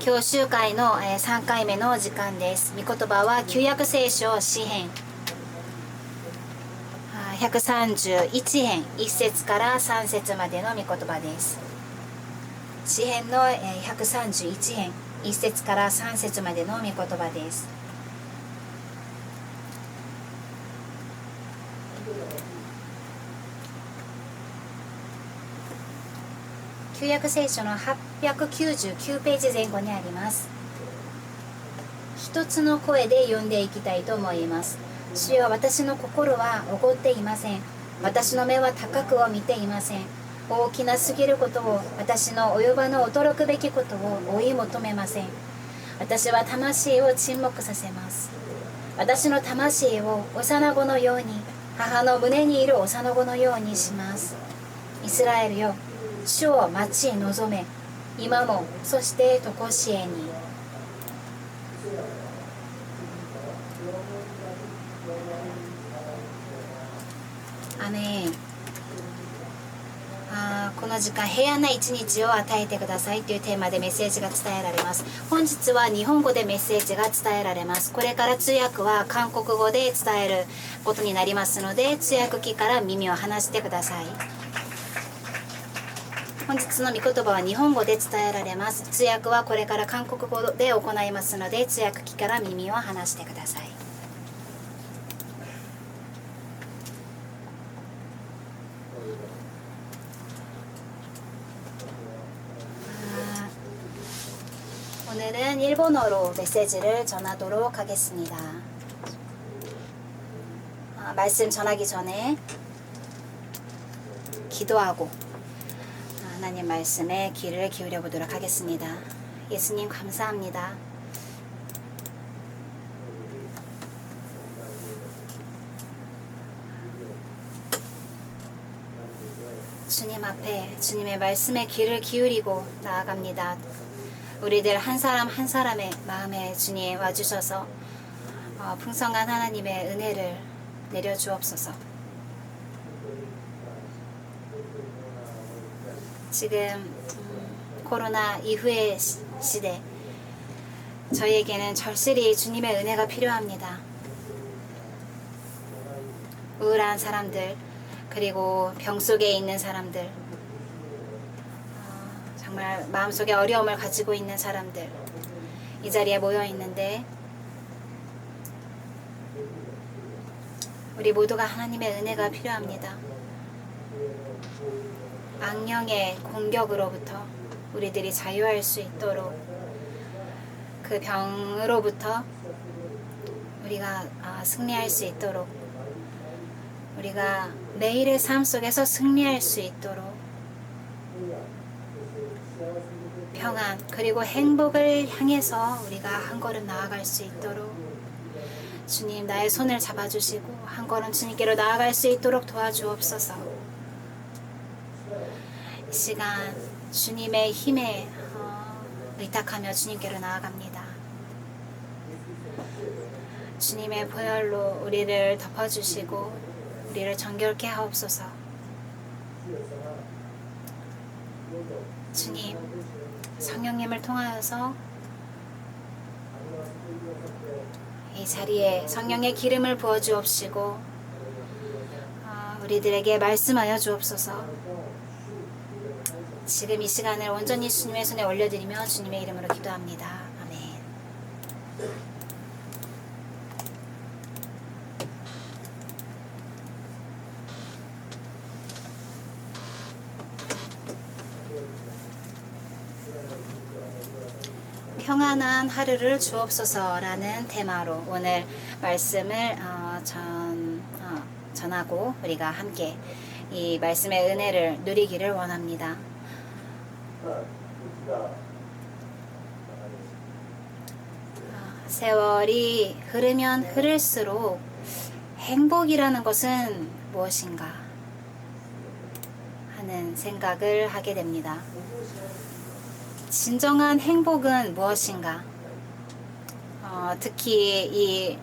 今日集会の3回目の時間です。御言葉は旧約聖書詩編131編1節から3節までの御言葉です。詩編の131編1節から3節までの御言葉です。旧約聖書の899ページ前後にあります。一つの声で読んでいきたいと思います。主よ、私の心はおごっていません。私の目は高くを見ていません。大きなすぎることを、私の及ばぬ驚くべきことを追い求めません。私は魂を沈黙させます。私の魂を幼子のように、母の胸にいる幼子のようにします。イスラエルよ、主を待ち望め、今もそしてとこしえに。アメン。この時間、平安な一日を与えてくださいというテーマでメッセージが伝えられます。本日は日本語でメッセージが伝えられます。これから通訳は韓国語で伝えることになりますので、通訳機から耳を離してください。本日の御言葉は日本語で伝えられます。通訳はこれから韓国語で行いますので、通訳機から耳を離してください。오늘은 일본어로 메시지를 전하도록 하겠습니다. 말씀 전하기 전에 기도하고 하나님 말씀에 귀를 기울여 보도록 하겠습니다. 예수님 감사합니다. 주님 앞에 주님의 말씀에 귀를 기울이고 나아갑니다. 우리들 한 사람 한 사람의 마음에 주님 와주셔서 풍성한 하나님의 은혜를 내려주옵소서. 지금 코로나 이후의 시대, 저희에게는 절실히 주님의 은혜가 필요합니다. 우울한 사람들, 그리고 병 속에 있는 사람들, 정말 마음속에 어려움을 가지고 있는 사람들, 이 자리에 모여 있는데 우리 모두가 하나님의 은혜가 필요합니다. 악령의 공격으로부터 우리들이 자유할 수 있도록, 그 병으로부터 우리가 승리할 수 있도록, 우리가 매일의 삶 속에서 승리할 수 있도록, 평안 그리고 행복을 향해서 우리가 한 걸음 나아갈 수 있도록 주님, 나의 손을 잡아주시고 한 걸음 주님께로 나아갈 수 있도록 도와주옵소서. 이 시간 주님의 힘에 의탁하며 주님께로 나아갑니다. 주님의 보혈로 우리를 덮어주시고 우리를 정결케 하옵소서. 주님, 성령님을 통하여서 이 자리에 성령의 기름을 부어주옵시고 우리들에게 말씀하여 주옵소서. 지금 이 시간을 온전히 주님의 손에 올려드리며 주님의 이름으로 기도합니다. 아멘. 평안한 하루를 주옵소서라는 테마로 오늘 말씀을 전하고 우리가 함께 이 말씀의 은혜를 누리기를 원합니다. 세월이 흐르면 흐를수록 행복이라는 것은 무엇인가 하는 생각을 하게 됩니다. 진정한 행복은 무엇인가? 특히 이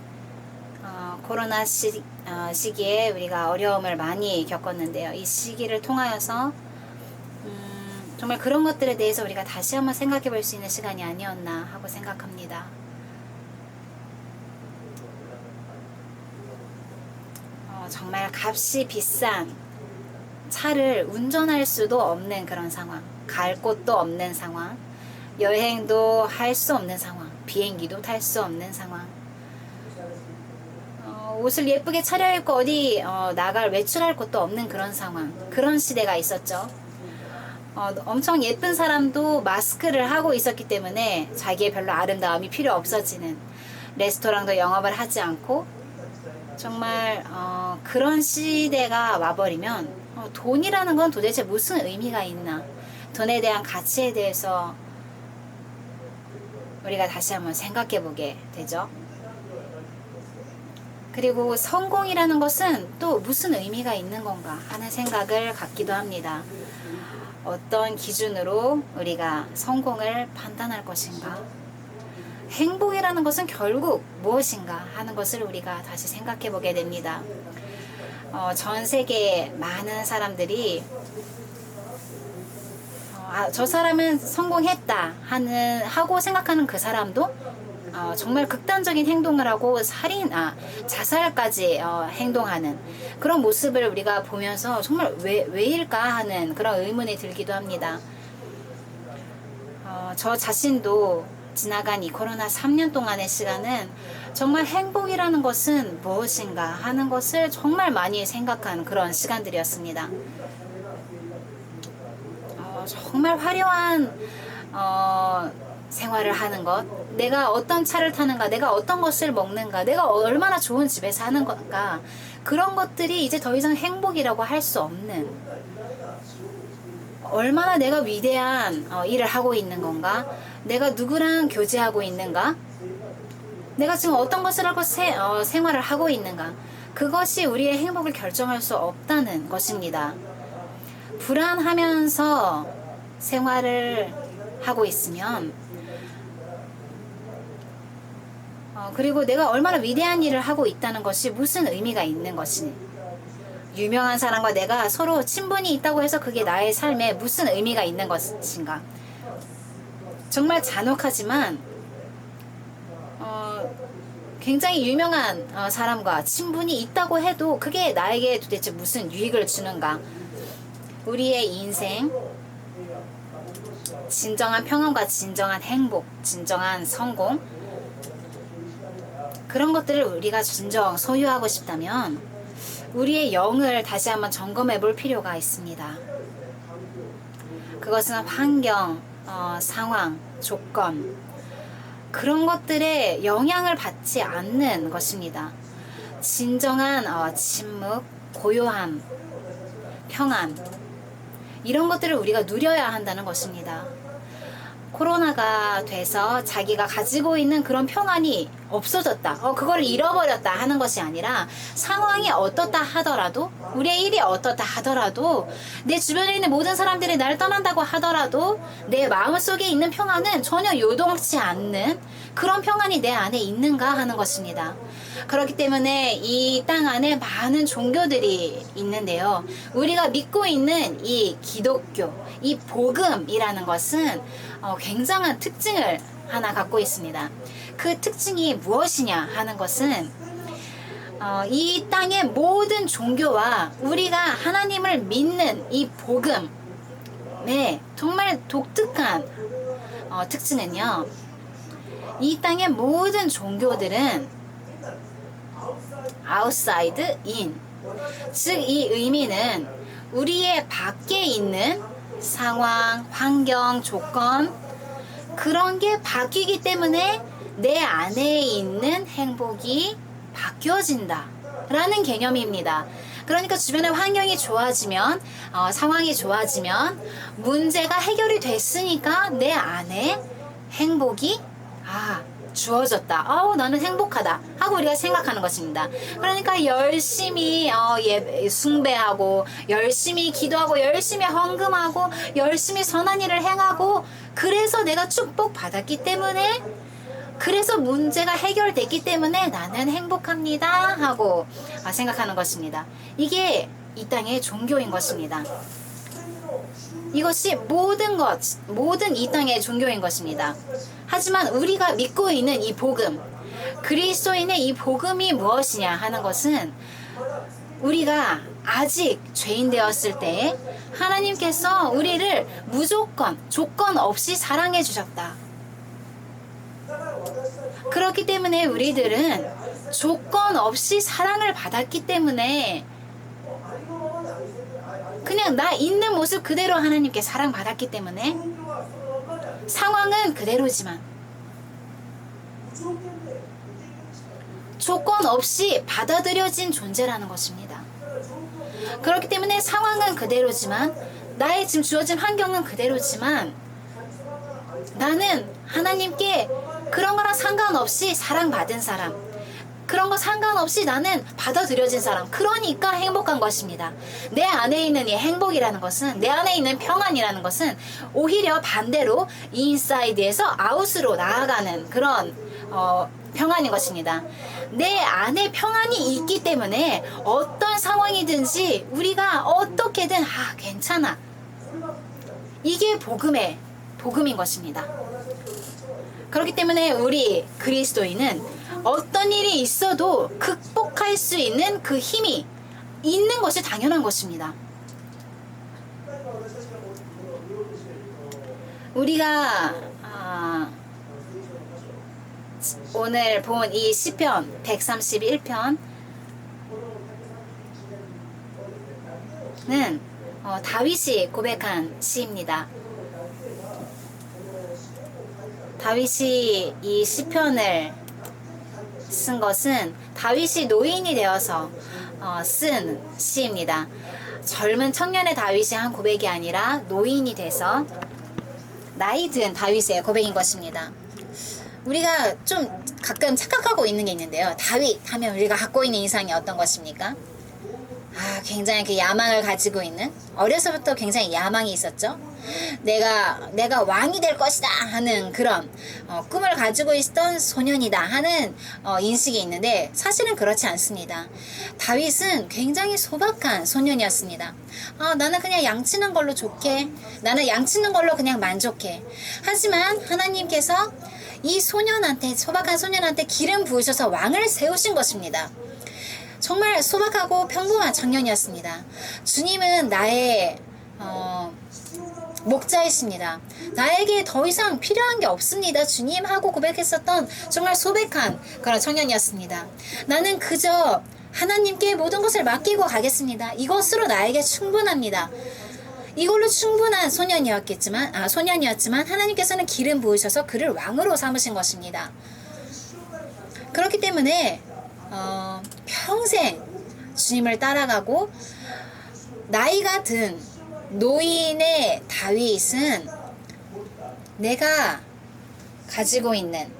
코로나 시기에 우리가 어려움을 많이 겪었는데요. 이 시기를 통하여서 정말 그런 것들에 대해서 우리가 다시 한번 생각해 볼 수 있는 시간이 아니었나 하고 생각합니다. 정말 값이 비싼 차를 운전할 수도 없는 그런 상황, 갈 곳도 없는 상황, 여행도 할 수 없는 상황, 비행기도 탈 수 없는 상황, 옷을 예쁘게 차려입고 어디 외출할 곳도 없는 그런 상황, 그런 시대가 있었죠. 엄청 예쁜 사람도 마스크를 하고 있었기 때문에 자기의 별로 아름다움이 필요 없어지는, 레스토랑도 영업을 하지 않고 정말 그런 시대가 와버리면 돈이라는 건 도대체 무슨 의미가 있나, 돈에 대한 가치에 대해서 우리가 다시 한번 생각해 보게 되죠. 그리고 성공이라는 것은 또 무슨 의미가 있는 건가 하는 생각을 갖기도 합니다. 어떤 기준으로 우리가 성공을 판단할 것인가, 행복이라는 것은 결국 무엇인가 하는 것을 우리가 다시 생각해 보게 됩니다. 전 세계의 많은 사람들이 저 사람은 성공했다 하고 생각하는 그 사람도 정말 극단적인 행동을 하고 자살까지 행동하는 그런 모습을 우리가 보면서 정말 왜일까 하는 그런 의문이 들기도 합니다. 저 자신도 지나간 이 코로나 3년 동안의 시간은 정말 행복이라는 것은 무엇인가 하는 것을 정말 많이 생각한 그런 시간들이었습니다. 정말 화려한 생활을 하는 것, 내가 어떤 차를 타는가, 내가 어떤 것을 먹는가, 내가 얼마나 좋은 집에 사는 건가, 그런 것들이 이제 더 이상 행복이라고 할 수 없는, 얼마나 내가 위대한 일을 하고 있는 건가, 내가 누구랑 교제하고 있는가, 내가 지금 어떤 것을 하고 생활을 하고 있는가, 그것이 우리의 행복을 결정할 수 없다는 것입니다. 불안하면서 생활을 하고 있으면, 그리고 내가 얼마나 위대한 일을 하고 있다는 것이 무슨 의미가 있는 것이니, 유명한 사람과 내가 서로 친분이 있다고 해서 그게 나의 삶에 무슨 의미가 있는 것인가. 정말 잔혹하지만 굉장히 유명한 사람과 친분이 있다고 해도 그게 나에게 도대체 무슨 유익을 주는가. 우리의 인생, 진정한 평안과 진정한 행복, 진정한 성공, 그런 것들을 우리가 진정 소유하고 싶다면 우리의 영을 다시 한번 점검해 볼 필요가 있습니다. 그것은 환경, 상황, 조건, 그런 것들에 영향을 받지 않는 것입니다. 진정한 침묵, 고요함, 평안, 이런 것들을 우리가 누려야 한다는 것입니다. 코로나가 돼서 자기가 가지고 있는 그런 평안이 없어졌다, 그걸 잃어버렸다 하는 것이 아니라, 상황이 어떻다 하더라도, 우리의 일이 어떻다 하더라도, 내 주변에 있는 모든 사람들이 나를 떠난다고 하더라도 내 마음속에 있는 평안은 전혀 요동치 않는 그런 평안이 내 안에 있는가 하는 것입니다. 그렇기 때문에 이 땅 안에 많은 종교들이 있는데요, 우리가 믿고 있는 이 기독교, 이 복음이라는 것은 굉장한 특징을 하나 갖고 있습니다. 그 특징이 무엇이냐 하는 것은, 이 땅의 모든 종교와 우리가 하나님을 믿는 이 복음의 정말 독특한 특징은요, 이 땅의 모든 종교들은 outside in, 즉 이 의미는 우리의 밖에 있는 상황, 환경, 조건, 그런 게 바뀌기 때문에 내 안에 있는 행복이 바뀌어진다 라는 개념입니다. 그러니까 주변의 환경이 좋아지면, 상황이 좋아지면, 문제가 해결이 됐으니까 내 안에 행복이 주어졌다, 나는 행복하다 하고 우리가 생각하는 것입니다. 그러니까 열심히 숭배하고, 열심히 기도하고, 열심히 헌금하고, 열심히 선한 일을 행하고, 그래서 내가 축복받았기 때문에, 그래서 문제가 해결됐기 때문에 나는 행복합니다 하고 생각하는 것입니다. 이게 이 땅의 종교인 것입니다. 이것이 모든 이 땅의 종교인 것입니다. 하지만 우리가 믿고 있는 이 복음, 그리스도인의 이 복음이 무엇이냐 하는 것은 우리가 아직 죄인 되었을 때 하나님께서 우리를 무조건 조건 없이 사랑해 주셨다. 그렇기 때문에 우리들은 조건 없이 사랑을 받았기 때문에 그냥 나 있는 모습 그대로 하나님께 사랑받았기 때문에 상황은 그대로지만 조건 없이 받아들여진 존재라는 것입니다. 그렇기 때문에 상황은 그대로지만 나의 지금 주어진 환경은 그대로지만 나는 하나님께 그런 거랑 상관없이 사랑받은 사람, 그런 거 상관없이 나는 받아들여진 사람, 그러니까 행복한 것입니다. 내 안에 있는 이 행복이라는 것은, 내 안에 있는 평안이라는 것은 오히려 반대로 인사이드에서 아웃으로 나아가는 그런 평안인 것입니다. 내 안에 평안이 있기 때문에 어떤 상황이든지 우리가 어떻게든 괜찮아, 이게 복음인 것입니다. 그렇기 때문에 우리 그리스도인은 어떤 일이 있어도 극복할 수 있는 그 힘이 있는 것이 당연한 것입니다. 우리가 오늘 본 이 시편 131편은 다윗이 고백한 시입니다. 다윗이 이 시편을 쓴 것은 다윗이 노인이 되어서 쓴 시입니다. 젊은 청년의 다윗이 한 고백이 아니라 노인이 돼서 나이 든 다윗의 고백인 것입니다. 우리가 좀 가끔 착각하고 있는 게 있는데요. 다윗 하면 우리가 갖고 있는 인상이 어떤 것입니까? 굉장히 그 야망을 가지고 있는, 어려서부터 굉장히 야망이 있었죠. 내가 왕이 될 것이다 하는 그런 꿈을 가지고 있던 소년이다 하는 인식이 있는데 사실은 그렇지 않습니다. 다윗은 굉장히 소박한 소년이었습니다. 나는 그냥 양치는 걸로 좋게, 나는 양치는 걸로 그냥 만족해. 하지만 하나님께서 이 소년한테, 소박한 소년한테 기름 부으셔서 왕을 세우신 것입니다. 정말 소박하고 평범한 청년이었습니다. 주님은 나의 목자이십니다. 나에게 더 이상 필요한 게 없습니다, 주님 하고 고백했었던 정말 소박한 그런 청년이었습니다. 나는 그저 하나님께 모든 것을 맡기고 가겠습니다. 이것으로 나에게 충분합니다. 이걸로 충분한 소년이었지만 하나님께서는 기름 부으셔서 그를 왕으로 삼으신 것입니다. 그렇기 때문에 평생 주님을 따라가고 나이가 든 노인의 다윗은 내가 가지고 있는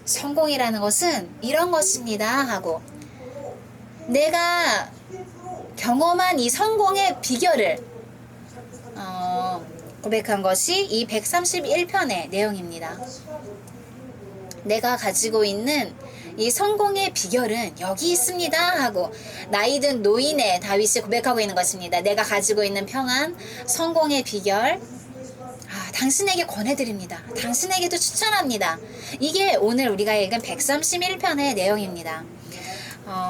성공이라는 것은 이런 것입니다 하고 내가 경험한 이 성공의 비결을 고백한 것이 이 131편의 내용입니다. 내가 가지고 있는 이 성공의 비결은 여기 있습니다 하고 나이든 노인의 다윗이 고백하고 있는 것입니다. 내가 가지고 있는 평안, 성공의 비결, 당신에게 권해드립니다. 당신에게도 추천합니다. 이게 오늘 우리가 읽은 131편의 내용입니다.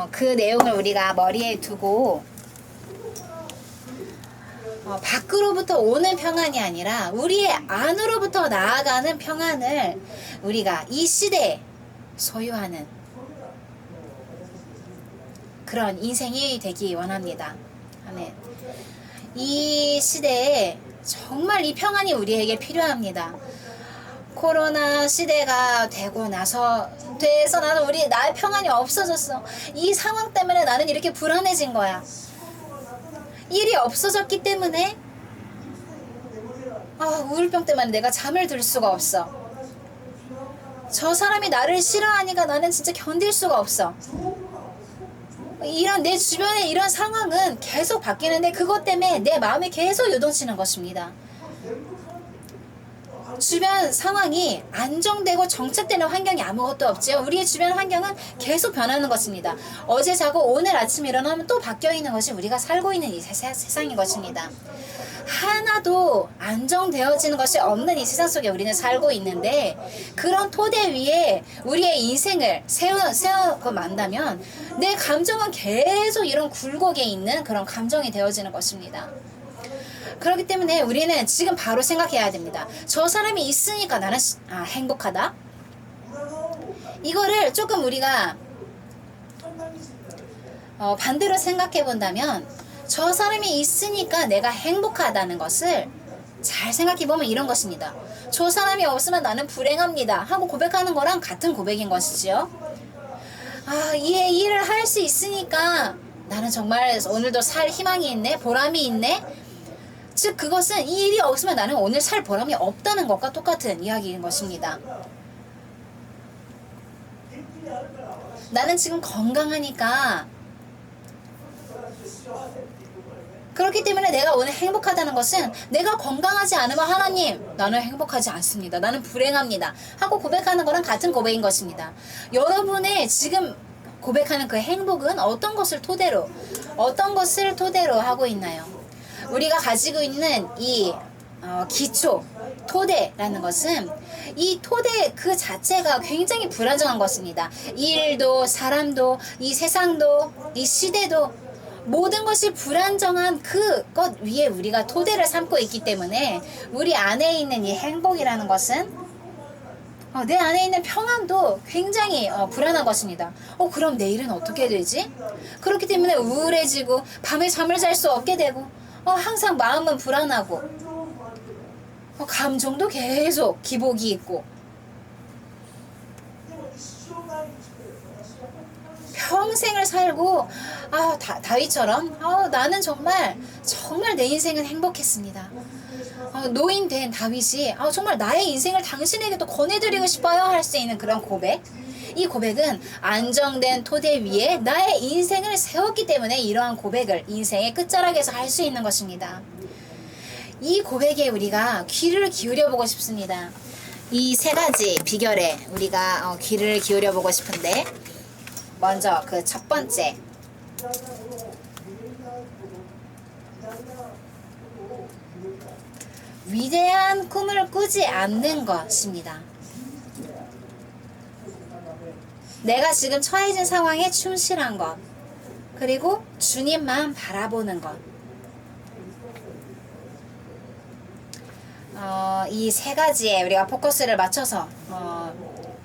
그 내용을 우리가 머리에 두고 밖으로부터 오는 평안이 아니라 우리의 안으로부터 나아가는 평안을 우리가 이 시대에 소유하는 그런 인생이 되기 원합니다. 아멘. 이 시대에 정말 이 평안이 우리에게 필요합니다. 코로나 시대가 되고 나서 나는 나의 평안이 없어졌어. 이 상황 때문에 나는 이렇게 불안해진 거야. 일이 없어졌기 때문에 우울병 때문에 내가 잠을 들 수가 없어. 저 사람이 나를 싫어하니까 나는 진짜 견딜 수가 없어. 이런 내 주변의 이런 상황은 계속 바뀌는데 그것 때문에 내 마음이 계속 요동치는 것입니다. 주변 상황이 안정되고 정착되는 환경이 아무것도 없지요. 우리의 주변 환경은 계속 변하는 것입니다. 어제 자고 오늘 아침에 일어나면 또 바뀌어 있는 것이 우리가 살고 있는 이 세상인 것입니다. 하나도 안정되어지는 것이 없는 이 세상 속에 우리는 살고 있는데, 그런 토대 위에 우리의 인생을 세우고 만다면 내 감정은 계속 이런 굴곡에 있는 그런 감정이 되어지는 것입니다. 그렇기 때문에 우리는 지금 바로 생각해야 됩니다. 저 사람이 있으니까 나는 행복하다. 이거를 조금 우리가 반대로 생각해 본다면, 저 사람이 있으니까 내가 행복하다는 것을 잘 생각해 보면 이런 것입니다. 저 사람이 없으면 나는 불행합니다 하고 고백하는 거랑 같은 고백인 것이지요. 이 일을 할 수 있으니까 나는 정말 오늘도 살 희망이 있네, 보람이 있네. 즉 그것은 이 일이 없으면 나는 오늘 살 보람이 없다는 것과 똑같은 이야기인 것입니다. 나는 지금 건강하니까, 그렇기 때문에 내가 오늘 행복하다는 것은, 내가 건강하지 않으면 하나님 나는 행복하지 않습니다, 나는 불행합니다 하고 고백하는 거랑 같은 고백인 것입니다. 여러분의 지금 고백하는 그 행복은 어떤 것을 토대로 하고 있나요? 우리가 가지고 있는 이 기초, 토대라는 것은, 이 토대 그 자체가 굉장히 불안정한 것입니다. 일도, 사람도, 이 세상도, 이 시대도, 모든 것이 불안정한 그것 위에 우리가 토대를 삼고 있기 때문에 우리 안에 있는 이 행복이라는 것은, 내 안에 있는 평안도 굉장히 불안한 것입니다. 그럼 내일은 어떻게 되지? 그렇기 때문에 우울해지고 밤에 잠을 잘 수 없게 되고, 항상 마음은 불안하고, 감정도 계속 기복이 있고, 평생을 살고 다윗처럼 나는 정말 내 인생은 행복했습니다. 노인 된 다윗이 정말 나의 인생을 당신에게도 권해드리고 싶어요 할 수 있는 그런 고백. 이 고백은 안정된 토대 위에 나의 인생을 세웠기 때문에 이러한 고백을 인생의 끝자락에서 할 수 있는 것입니다. 이 고백에 우리가 귀를 기울여 보고 싶습니다. 이 세 가지 비결에 우리가 귀를 기울여 보고 싶은데, 먼저 그 첫 번째, 위대한 꿈을 꾸지 않는 것입니다. 내가 지금 처해진 상황에 충실한 것, 그리고 주님만 바라보는 것. 이 세 가지에 우리가 포커스를 맞춰서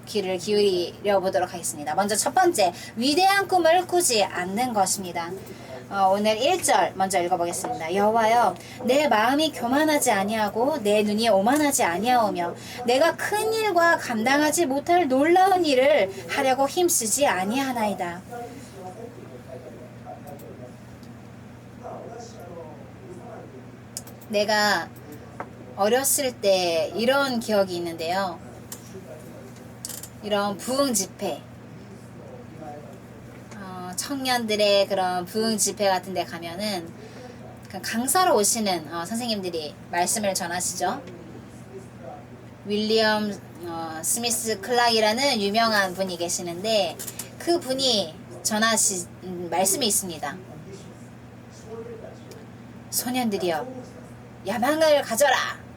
귀를 기울여 보도록 하겠습니다. 먼저 첫 번째, 위대한 꿈을 꾸지 않는 것입니다. 오늘 1절 먼저 읽어보겠습니다. 여호와여, 내 마음이 교만하지 아니하고 내 눈이 오만하지 아니하오며 내가 큰 일과 감당하지 못할 놀라운 일을 하려고 힘쓰지 아니하나이다. 내가 어렸을 때 이런 기억이 있는데요. 이런 부흥 집회, 청년들의 그런 부흥 집회 같은 데 가면은 강사로 오시는 선생님들이 말씀을 전하시죠. 윌리엄 스미스 클락이라는 유명한 분이 계시는데, 그 분이 전하신 말씀이 있습니다. 소년들이여, 야망을 가져라.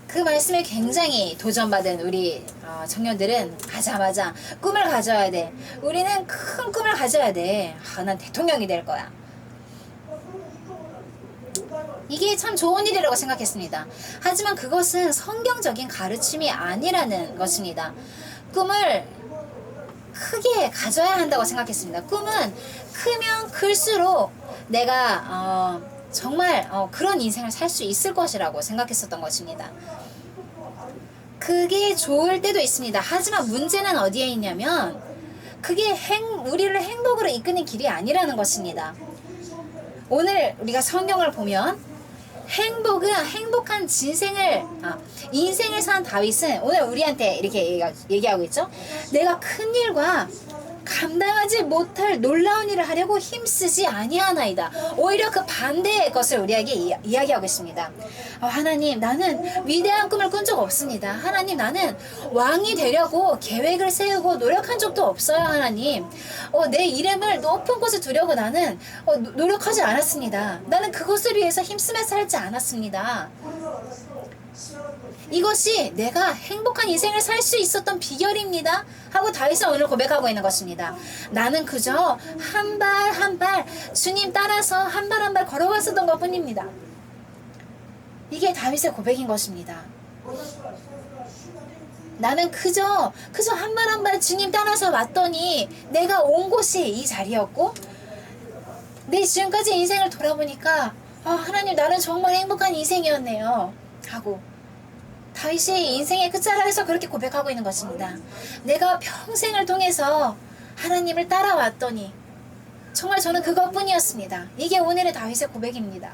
그 말씀에 굉장히 도전받은 우리 청년들은 가자마자 꿈을 가져야 돼. 우리는 큰 꿈을 가져야 돼. 난 대통령이 될 거야. 이게 참 좋은 일이라고 생각했습니다. 하지만 그것은 성경적인 가르침이 아니라는 것입니다. 꿈을 크게 가져야 한다고 생각했습니다. 꿈은 크면 클수록 내가 정말 그런 인생을 살 수 있을 것이라고 생각했었던 것입니다. 그게 좋을 때도 있습니다. 하지만 문제는 어디에 있냐면, 그게 우리를 행복으로 이끄는 길이 아니라는 것입니다. 오늘 우리가 성경을 보면 행복은, 행복한 인생을 산 다윗은 오늘 우리한테 이렇게 얘기하고 있죠. 내가 큰 일과 감당하지 못할 놀라운 일을 하려고 힘쓰지 아니하나이다. 오히려 그 반대의 것을 우리에게 이야기하고 있습니다. 하나님, 나는 위대한 꿈을 꾼 적 없습니다. 하나님, 나는 왕이 되려고 계획을 세우고 노력한 적도 없어요. 하나님, 내 이름을 높은 곳에 두려고 나는 노력하지 않았습니다. 나는 그것을 위해서 힘쓰며 살지 않았습니다. 이것이 내가 행복한 인생을 살 수 있었던 비결입니다 하고 다윗은 오늘 고백하고 있는 것입니다. 나는 그저 한 발 한 발 주님 따라서 한 발 한 발 걸어갔었던 것 뿐입니다. 이게 다윗의 고백인 것입니다. 나는 그저 한 발 한 발 주님 따라서 왔더니 내가 온 곳이 이 자리였고, 내 지금까지 인생을 돌아보니까 하나님, 나는 정말 행복한 인생이었네요 하고 다윗이 인생의 끝자락에서 그렇게 고백하고 있는 것입니다. 내가 평생을 통해서 하나님을 따라왔더니 정말 저는 그것뿐이었습니다. 이게 오늘의 다윗의 고백입니다.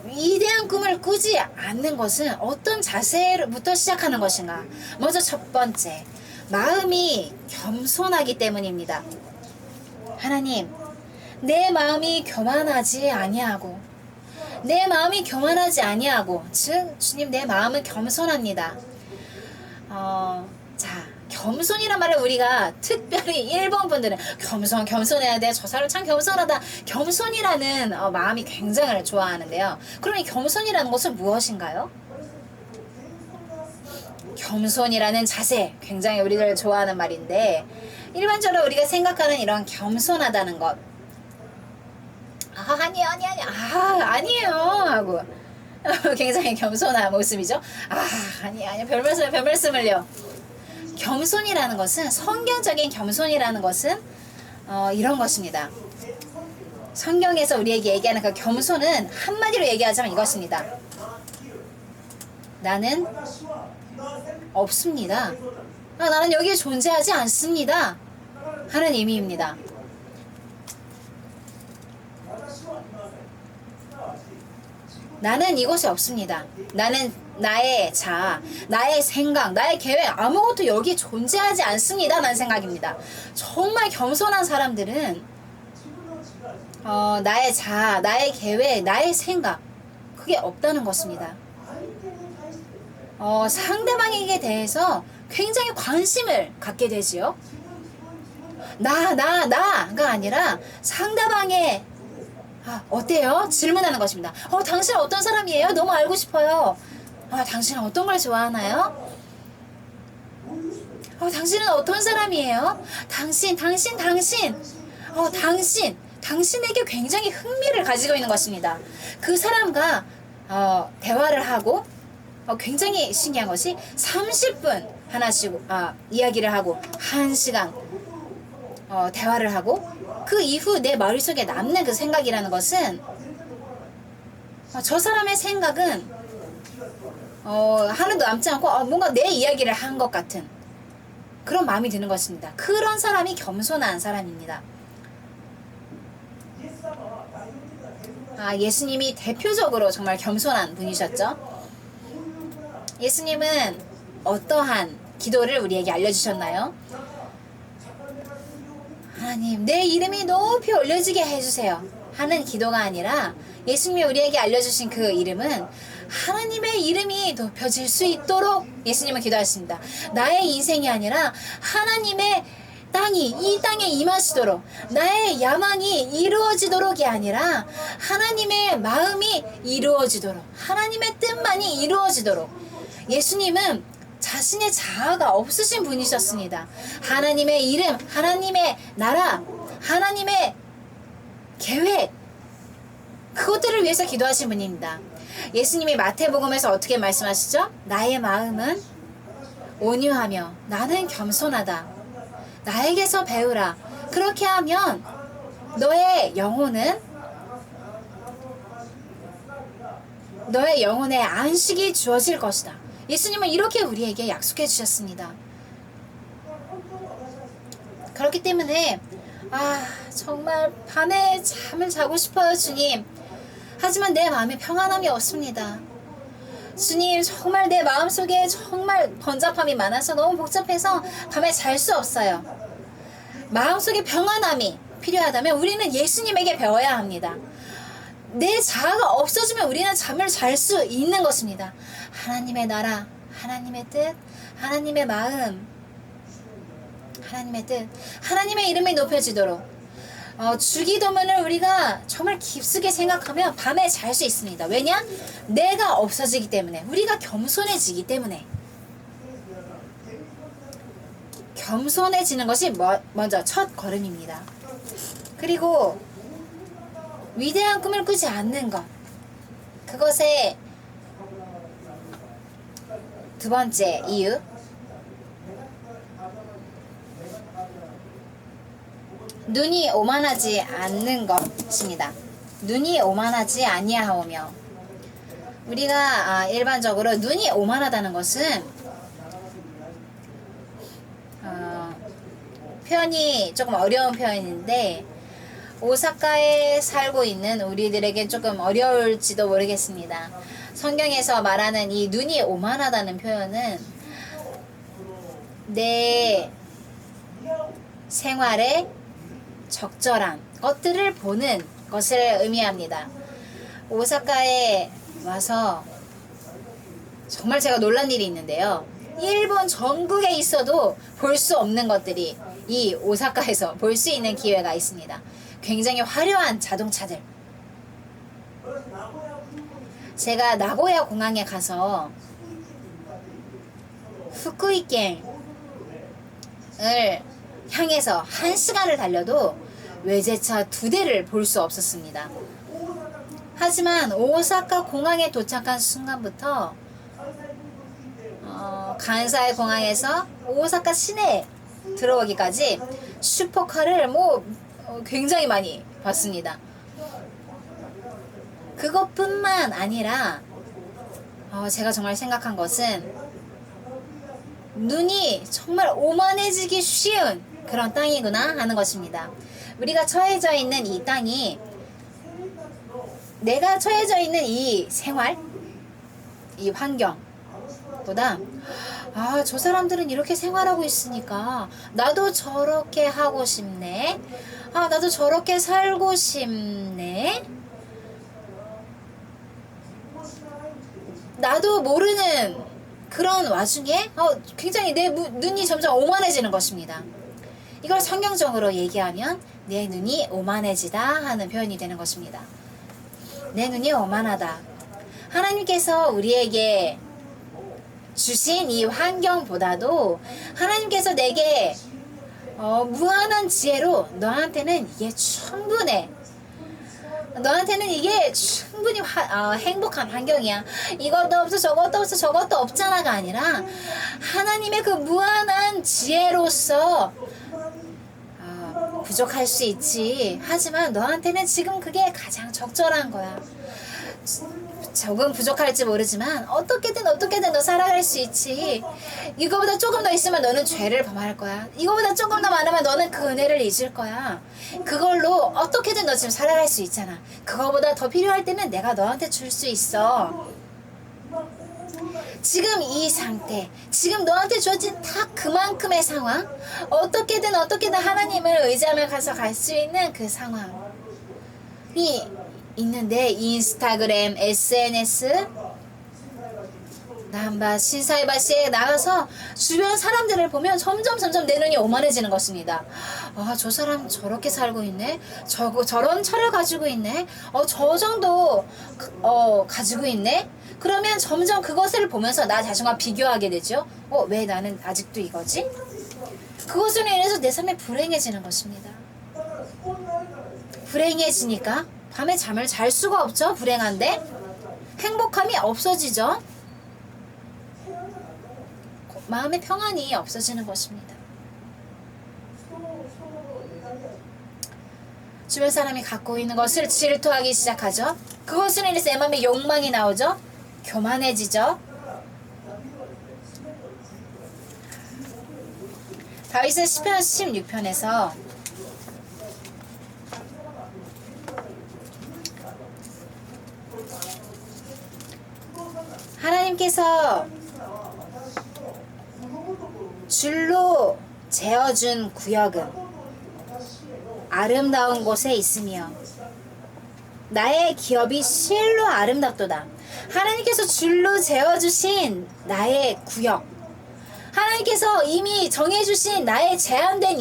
위대한 꿈을 꾸지 않는 것은 어떤 자세부터 시작하는 것인가? 먼저 첫 번째, 마음이 겸손하기 때문입니다. 하나님, 내 마음이 교만하지 아니하고, 즉 주님, 내 마음은 겸손합니다. 겸손이란 말을 우리가 특별히 일본 분들은 겸손해야 돼, 저 사람 참 겸손하다, 겸손이라는 마음이 굉장히 좋아하는데요. 그럼 이 겸손이라는 것은 무엇인가요? 겸손이라는 자세, 굉장히 우리들 좋아하는 말인데, 일반적으로 우리가 생각하는 이런 겸손하다는 것, 아니에요 하고 굉장히 겸손한 모습이죠. 아니에요, 별 말씀을요. 겸손이라는 것은, 성경적인 겸손이라는 것은 이런 것입니다. 성경에서 우리에게 얘기하는 그 겸손은 한마디로 얘기하자면 이것입니다. 나는 없습니다. 나는 여기에 존재하지 않습니다 하는 의미입니다. 나는 이곳에 없습니다. 나는 나의 자아, 나의 생각, 나의 계획, 아무것도 여기에 존재하지 않습니다 라는 생각입니다. 정말 겸손한 사람들은 나의 자아, 나의 계획, 나의 생각, 그게 없다는 것입니다. 상대방에게 대해서 굉장히 관심을 갖게 되지요. 나가 아니라 상대방의 어때요? 질문하는 것입니다. 당신은 어떤 사람이에요? 너무 알고 싶어요. 당신은 어떤 걸 좋아하나요? 당신은 어떤 사람이에요? 당신에게 굉장히 흥미를 가지고 있는 것입니다. 그 사람과 대화를 하고, 굉장히 신기한 것이 30분 하나씩 이야기를 하고 1시간 대화를 하고, 그 이후 내 머릿속에 남는 그 생각이라는 것은, 저 사람의 생각은 하나도 남지 않고 뭔가 내 이야기를 한 것 같은 그런 마음이 드는 것입니다. 그런 사람이 겸손한 사람입니다. 예수님이 대표적으로 정말 겸손한 분이셨죠. 예수님은 어떠한 기도를 우리에게 알려주셨나요? 하나님, 내 이름이 높이 올려지게 해주세요 하는 기도가 아니라, 예수님이 우리에게 알려주신 그 이름은 하나님의 이름이 높여질 수 있도록 예수님은 기도하십니다. 나의 인생이 아니라 하나님의 이 땅에 임하시도록, 나의 야망이 이루어지도록이 아니라 하나님의 마음이 이루어지도록, 하나님의 뜻만이 이루어지도록. 예수님은 자신의 자아가 없으신 분이셨습니다. 하나님의 이름, 하나님의 나라, 하나님의 계획, 그것들을 위해서 기도하신 분입니다. 예수님이 마태복음에서 어떻게 말씀하시죠? 나의 마음은 온유하며 나는 겸손하다. 나에게서 배우라. 그렇게 하면 너의 영혼에 안식이 주어질 것이다. 예수님은 이렇게 우리에게 약속해 주셨습니다. 그렇기 때문에 정말 밤에 잠을 자고 싶어요, 주님. 하지만 내 마음에 평안함이 없습니다. 주님, 정말 내 마음속에 정말 번잡함이 많아서 너무 복잡해서 밤에 잘 수 없어요. 마음속에 평안함이 필요하다면 우리는 예수님에게 배워야 합니다. 내 자아가 없어지면 우리는 잠을 잘 수 있는 것입니다. 하나님의 나라, 하나님의 뜻, 하나님의 마음, 하나님의 뜻, 하나님의 이름이 높여지도록 주기도문을 우리가 정말 깊숙이 생각하면 밤에 잘 수 있습니다. 왜냐? 내가 없어지기 때문에, 우리가 겸손해지기 때문에. 겸손해지는 것이 먼저 첫 걸음입니다. 그리고 위대한 꿈을 꾸지 않는 것, 그것의 두 번째 이유, 눈이 오만하지 않는 것입니다. 눈이 오만하지 아니하오며, 우리가 일반적으로 눈이 오만하다는 것은 표현이 조금 어려운 표현인데 오사카에 살고 있는 우리들에게 조금 어려울지도 모르겠습니다. 성경에서 말하는 이 눈이 오만하다는 표현은 내 생활에 적절한 것들을 보는 것을 의미합니다. 오사카에 와서 정말 제가 놀란 일이 있는데요. 일본 전국에 있어도 볼 수 없는 것들이 이 오사카에서 볼 수 있는 기회가 있습니다. 굉장히 화려한 자동차들. 제가 나고야 공항에 가서 후쿠이켄을 향해서 1시간을 달려도 외제차 2대를 볼 수 없었습니다. 하지만 오사카 공항에 도착한 순간부터 간사이 공항에서 오사카 시내에 들어오기까지 슈퍼카를 굉장히 많이 봤습니다. 그것뿐만 아니라 제가 정말 생각한 것은 눈이 정말 오만해지기 쉬운 그런 땅이구나 하는 것입니다. 우리가 처해져 있는 이 땅이, 내가 처해져 있는 이 생활, 이 환경보다 저 사람들은 이렇게 생활하고 있으니까 나도 저렇게 하고 싶네, 나도 저렇게 살고 싶네, 나도 모르는 그런 와중에 굉장히 내 눈이 점점 오만해지는 것입니다. 이걸 성경적으로 얘기하면 내 눈이 오만해지다 하는 표현이 되는 것입니다. 내 눈이 오만하다. 하나님께서 우리에게 주신 이 환경보다도 하나님께서 내게 무한한 지혜로 너한테는 이게 충분해, 너한테는 이게 충분히 행복한 환경이야, 이것도 없어 저것도 없어 저것도 없잖아가 아니라 하나님의 그 무한한 지혜로서 부족할 수 있지, 하지만 너한테는 지금 그게 가장 적절한 거야. 조금 부족할지 모르지만 어떻게든 너 살아갈 수 있지. 이거보다 조금 더 있으면 너는 죄를 범할 거야. 이거보다 조금 더 많으면 너는 그 은혜를 잊을 거야. 그걸로 어떻게든 너 지금 살아갈 수 있잖아. 그거보다 더 필요할 때는 내가 너한테 줄 수 있어. 지금 이 상태, 지금 너한테 주어진 딱 그만큼의 상황, 어떻게든 하나님을 의지하며 가서 갈 수 있는 그 상황이 있는데, 인스타그램, SNS, 남바, 신사이바시에 나가서 주변 사람들을 보면 점점 내 눈이 오만해지는 것입니다. 저 사람 저렇게 살고 있네, 저런 차를 가지고 있네, 저 정도 가지고 있네. 그러면 점점 그것을 보면서 나 자신과 비교하게 되죠. 왜 나는 아직도 이거지? 그것으로 인해서 내 삶이 불행해지는 것입니다. 불행해지니까 밤에 잠을 잘 수가 없죠. 불행한데 행복함이 없어지죠. 마음의 평안이 없어지는 것입니다. 주변 사람이 갖고 있는 것을 질투하기 시작하죠. 그것으로 인해서 내 마음에 욕망이 나오죠. 교만해지죠. 다윗은 시편 16편에서 하나님께서 줄로 재어준 구역은 아름다운 곳에 있으며 나의 기업이 실로 아름답도다. 하나님께서 줄로 재어주신 나의 구역, 하나님께서 이미 정해주신 나의 제한된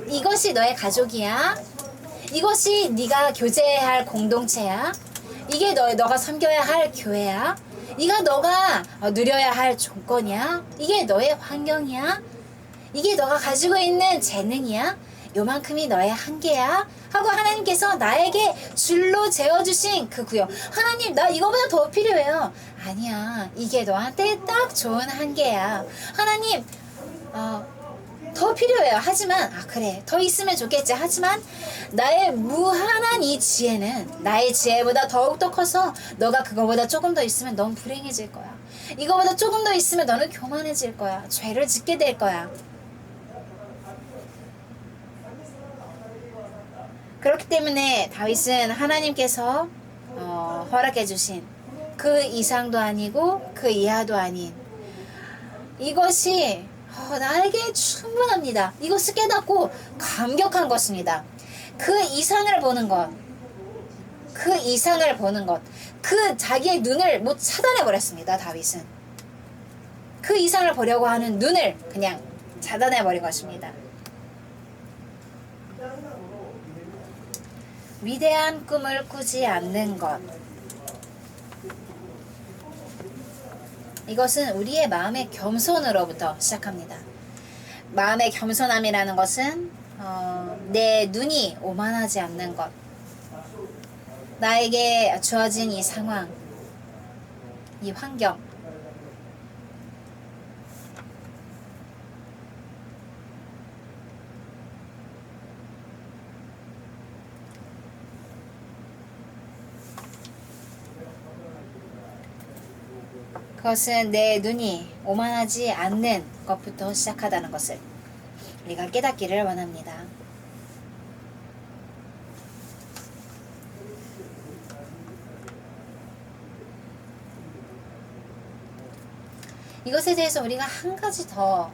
이것이 너의 가족이야. 이것이 네가 교제해야 할 공동체야. 이게 너가 섬겨야 할 교회야. 이가 너가 누려야 할 조건이야. 이게 너의 환경이야. 이게 너가 가지고 있는 재능이야. 요만큼이 너의 한계야 하고 하나님께서 나에게 줄로 재어주신 그 구역, 하나님 나 이거보다 더 필요해요. 아니야, 이게 너한테 딱 좋은 한계야. 하나님 더 필요해요. 하지만 그래 더 있으면 좋겠지. 하지만 나의 무한한 이 지혜는 나의 지혜보다 더욱더 커서 너가 그거보다 조금 더 있으면 넌 불행해질 거야. 이거보다 조금 더 있으면 너는 교만해질 거야. 죄를 짓게 될 거야. 그렇기 때문에 다윗은 하나님께서 허락해 주신 그 이상도 아니고 그 이하도 아닌 이것이 나에게 충분합니다. 이것을 깨닫고 감격한 것입니다. 그 이상을 보는 것, 그 자기의 눈을 못 차단해 버렸습니다. 다윗은 그 이상을 보려고 하는 눈을 그냥 차단해 버린 것입니다. 위대한 꿈을 꾸지 않는 것, 이것은 우리의 마음의 겸손으로부터 시작합니다. 마음의 겸손함이라는 것은 내 눈이 오만하지 않는 것, 나에게 주어진 이 상황, 이 환경, 그것은 내 눈이 오만하지 않는 것부터 시작하다는 것을 우리가 깨닫기를 원합니다. 이것에 대해서 우리가 한 가지 더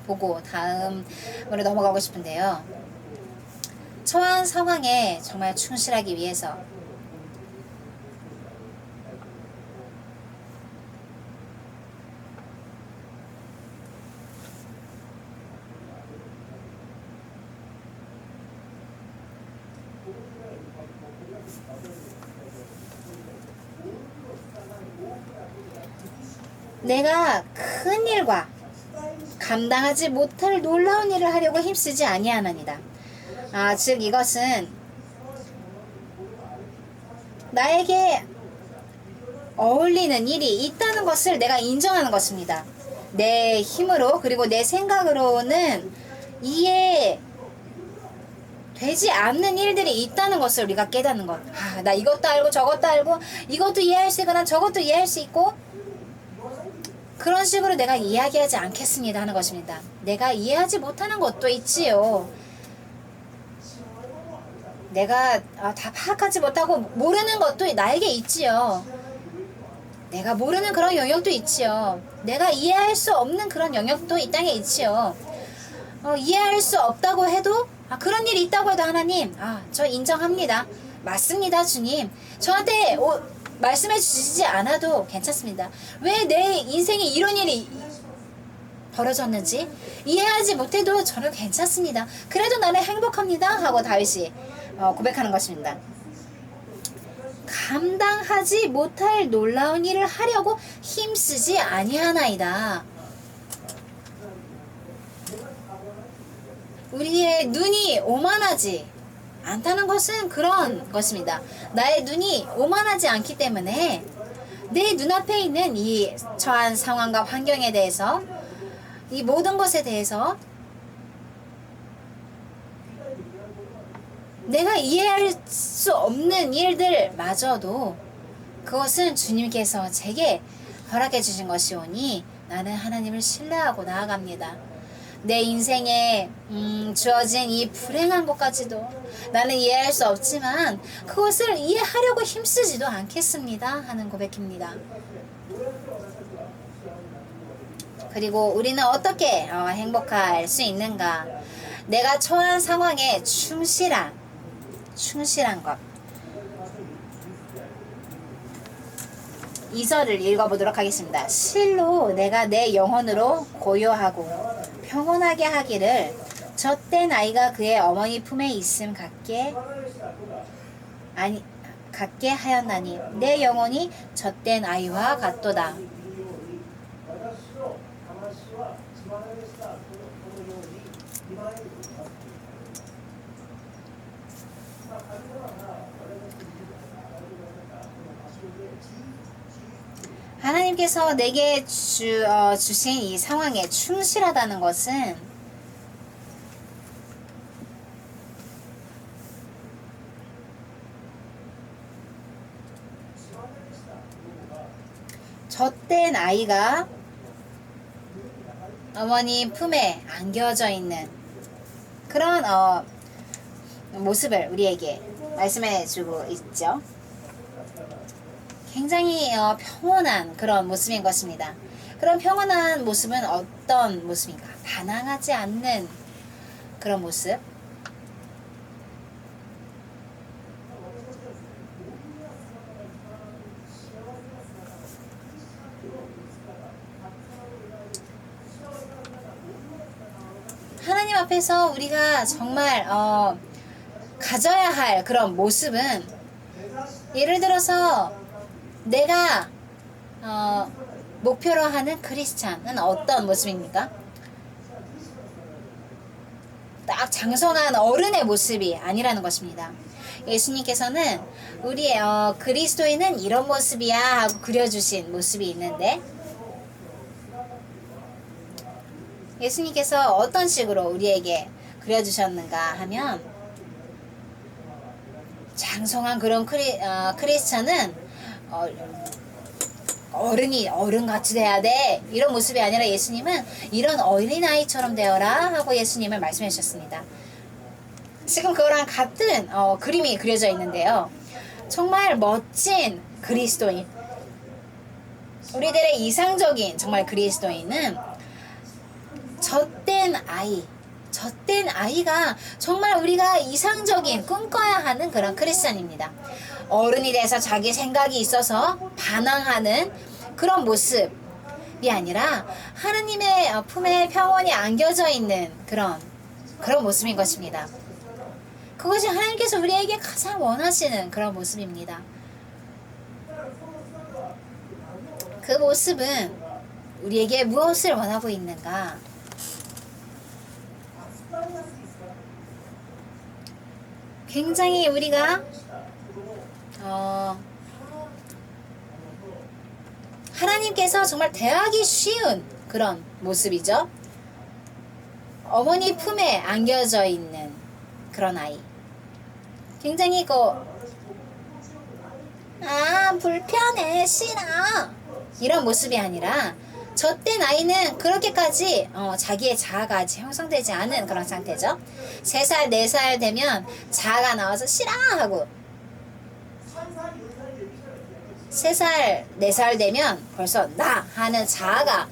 보고 다음으로 넘어가고 싶은데요. 처한 상황에 정말 충실하기 위해서 내가 큰 일과 감당하지 못할 놀라운 일을 하려고 힘쓰지 아니하나이다. 즉 이것은 나에게 어울리는 일이 있다는 것을 내가 인정하는 것입니다. 내 힘으로 그리고 내 생각으로는 이해 되지 않는 일들이 있다는 것을 우리가 깨닫는 것. 나 이것도 알고 저것도 알고 이것도 이해할 수 있고 난 저것도 이해할 수 있고 그런 식으로 내가 이야기하지 않겠습니다 하는 것입니다. 내가 이해하지 못하는 것도 있지요. 내가 다 파악하지 못하고 모르는 것도 나에게 있지요. 내가 모르는 그런 영역도 있지요. 내가 이해할 수 없는 그런 영역도 이 땅에 있지요. 이해할 수 없다고 해도 그런 일이 있다고 해도 하나님 저 인정합니다. 맞습니다 주님. 저한테 말씀해 주시지 않아도 괜찮습니다. 왜 내 인생에 이런 일이 벌어졌는지 이해하지 못해도 저는 괜찮습니다. 그래도 나는 행복합니다 하고 다윗이 고백하는 것입니다. 감당하지 못할 놀라운 일을 하려고 힘쓰지 아니하나이다. 우리의 눈이 오만하지 않다는 것은 그런 것입니다. 나의 눈이 오만하지 않기 때문에 내 눈앞에 있는 이 처한 상황과 환경에 대해서 이 모든 것에 대해서 내가 이해할 수 없는 일들마저도 그것은 주님께서 제게 허락해 주신 것이오니 나는 하나님을 신뢰하고 나아갑니다. 내 인생에 주어진 이 불행한 것까지도 나는 이해할 수 없지만 그것을 이해하려고 힘쓰지도 않겠습니다 하는 고백입니다. 그리고 우리는 어떻게 행복할 수 있는가? 내가 처한 상황에 충실한 것. 2절을 읽어보도록 하겠습니다. 실로 내가 내 영혼으로 고요하고 평온하게 하기를 젖된 아이가 그의 어머니 품에 있음 같게 하였나니 내 영혼이 젖된 아이와 같도다. 하나님께서 내게 주신 이 상황에 충실하다는 것은 젖된 아이가 어머니 품에 안겨져 있는 그런 모습을 우리에게 말씀해 주고 있죠. 굉장히 평온한 그런 모습인 것입니다. 그런 평온한 모습은 어떤 모습인가? 반항하지 않는 그런 모습. 하나님 앞에서 우리가 정말 가져야 할 그런 모습은 예를 들어서 내가 목표로 하는 크리스찬은 어떤 모습입니까? 딱 장성한 어른의 모습이 아니라는 것입니다. 예수님께서는 우리의 그리스도인은 이런 모습이야 하고 그려주신 모습이 있는데 예수님께서 어떤 식으로 우리에게 그려주셨는가 하면 장성한 그런 크리스찬은 어른같이 돼야 돼 이런 모습이 아니라 예수님은 이런 어린아이처럼 되어라 하고 예수님을 말씀해 주셨습니다. 지금 그거랑 같은 그림이 그려져 있는데요. 정말 멋진 그리스도인, 우리들의 이상적인 정말 그리스도인은 젖된 아이가 정말 우리가 이상적인 꿈꿔야 하는 그런 크리스찬입니다. 어른이 돼서 자기 생각이 있어서 반항하는 그런 모습이 아니라 하나님의 품에 평온히 안겨져 있는 그런 모습인 것입니다. 그것이 하나님께서 우리에게 가장 원하시는 그런 모습입니다. 그 모습은 우리에게 무엇을 원하고 있는가? 굉장히 우리가 하나님께서 정말 대하기 쉬운 그런 모습이죠. 어머니 품에 안겨져 있는 그런 아이. 굉장히 불편해, 싫어 이런 모습이 아니라 젖된 아이는 그렇게까지 자기의 자아가 아직 형성되지 않은 그런 상태죠. 3살, 4살 되면 자아가 나와서 싫어 하고 3살, 4살 되면 벌써 나 하는 자아가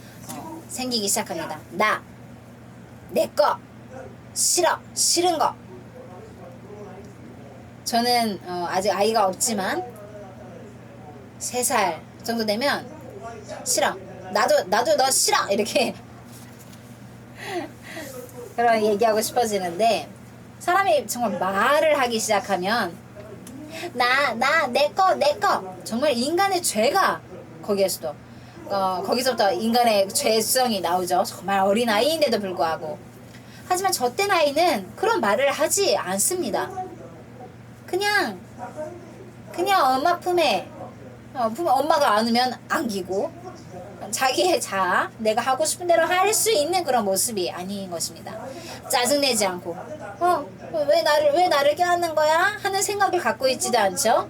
생기기 시작합니다. 나, 내 거, 싫어, 싫은 거. 저는 아직 아이가 없지만 3살 정도 되면 싫어, 나도 너 싫어 이렇게 그런 얘기하고 싶어지는데 사람이 정말 말을 하기 시작하면 내 거 정말 인간의 죄가 거기서부터 인간의 죄성이 나오죠. 정말 어린아이인데도 불구하고. 하지만 젖된 아이는 그런 말을 하지 않습니다. 그냥 엄마 품에 엄마가 안으면 안기고 자기의 자아, 내가 하고 싶은 대로 할 수 있는 그런 모습이 아닌 것입니다. 짜증내지 않고 왜 나를 껴안는 거야? 하는 생각을 갖고 있지도 않죠.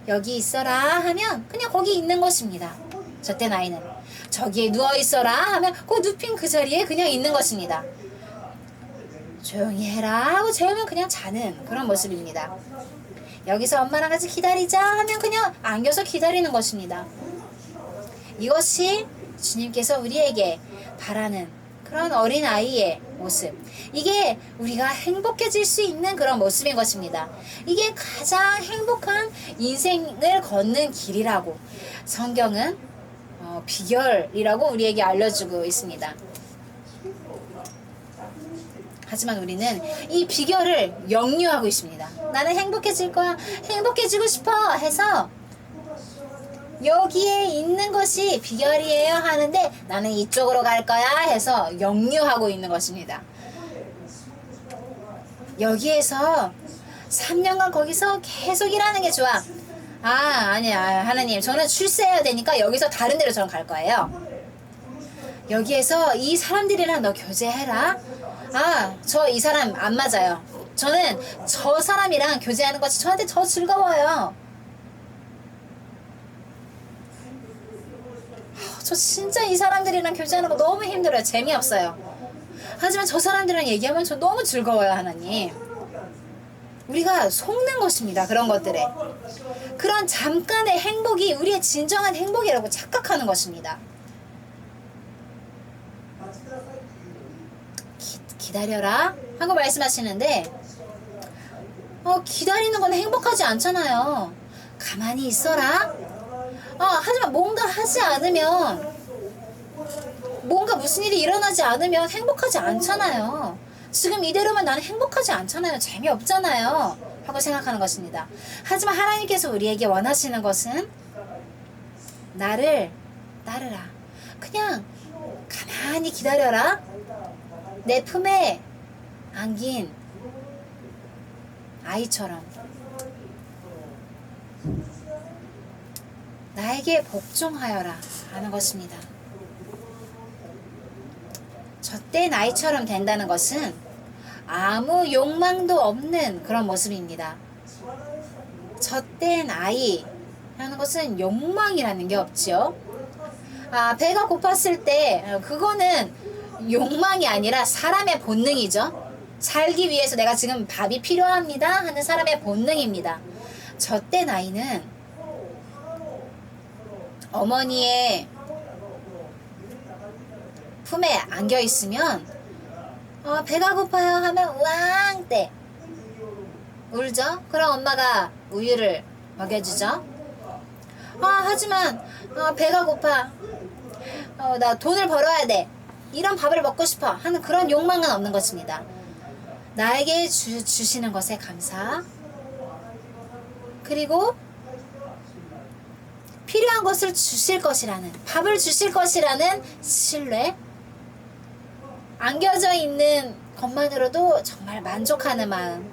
여기 있어라 하면 그냥 거기 있는 것입니다. 젖된 아이는 저기에 누워 있어라 하면 그 눕힌 그 자리에 그냥 있는 것입니다. 조용히 해라 하고 재우면 그냥 자는 그런 모습입니다. 여기서 엄마랑 같이 기다리자 하면 그냥 안겨서 기다리는 것입니다. 이것이 주님께서 우리에게 바라는 그런 어린아이의 모습, 이게 우리가 행복해질 수 있는 그런 모습인 것입니다. 이게 가장 행복한 인생을 걷는 길이라고 성경은 비결이라고 우리에게 알려주고 있습니다. 하지만 우리는 이 비결을 역류하고 있습니다. 나는 행복해질 거야, 행복해지고 싶어 해서 여기에 있는 것이 비결이에요 하는데 나는 이쪽으로 갈 거야 해서 역류하고 있는 것입니다. 여기에서 3년간 거기서 계속 일하는 게 좋아. 아니야 하나님, 저는 출세해야 되니까 여기서 다른 데로 저는 갈 거예요. 여기에서 이 사람들이랑 너 교제해라. 저 이 사람 안 맞아요. 저는 저 사람이랑 교제하는 것이 저한테 더 즐거워요. 저 진짜 이 사람들이랑 교제하는 거 너무 힘들어요. 재미없어요. 하지만 저 사람들이랑 얘기하면 저 너무 즐거워요. 하나님, 우리가 속는 것입니다. 그런 것들에 그런 잠깐의 행복이 우리의 진정한 행복이라고 착각하는 것입니다. 기다려라 하고 말씀하시는데 기다리는 건 행복하지 않잖아요. 가만히 있어라. 하지만 뭔가 하지 않으면, 뭔가 무슨 일이 일어나지 않으면 행복하지 않잖아요. 지금 이대로면 나는 행복하지 않잖아요. 재미없잖아요 하고 생각하는 것입니다. 하지만 하나님께서 우리에게 원하시는 것은 나를 따르라. 그냥 가만히 기다려라. 내 품에 안긴 아이처럼 나에게 복종하여라 하는 것입니다. 젖된 아이처럼 된다는 것은 아무 욕망도 없는 그런 모습입니다. 젖된 아이라는 것은 욕망이라는 게 없지요. 배가 고팠을 때 그거는 욕망이 아니라 사람의 본능이죠. 살기 위해서 내가 지금 밥이 필요합니다 하는 사람의 본능입니다. 젖된 아이는 어머니의 품에 안겨 있으면 배가 고파요 하면 왕때 울죠. 그럼 엄마가 우유를 먹여주죠. 하지만 배가 고파, 나 돈을 벌어야 돼, 이런 밥을 먹고 싶어 하는 그런 욕망은 없는 것입니다. 나에게 주시는 것에 감사, 그리고 필요한 것을 주실 것이라는, 밥을 주실 것이라는 신뢰, 안겨져 있는 것만으로도 정말 만족하는 마음,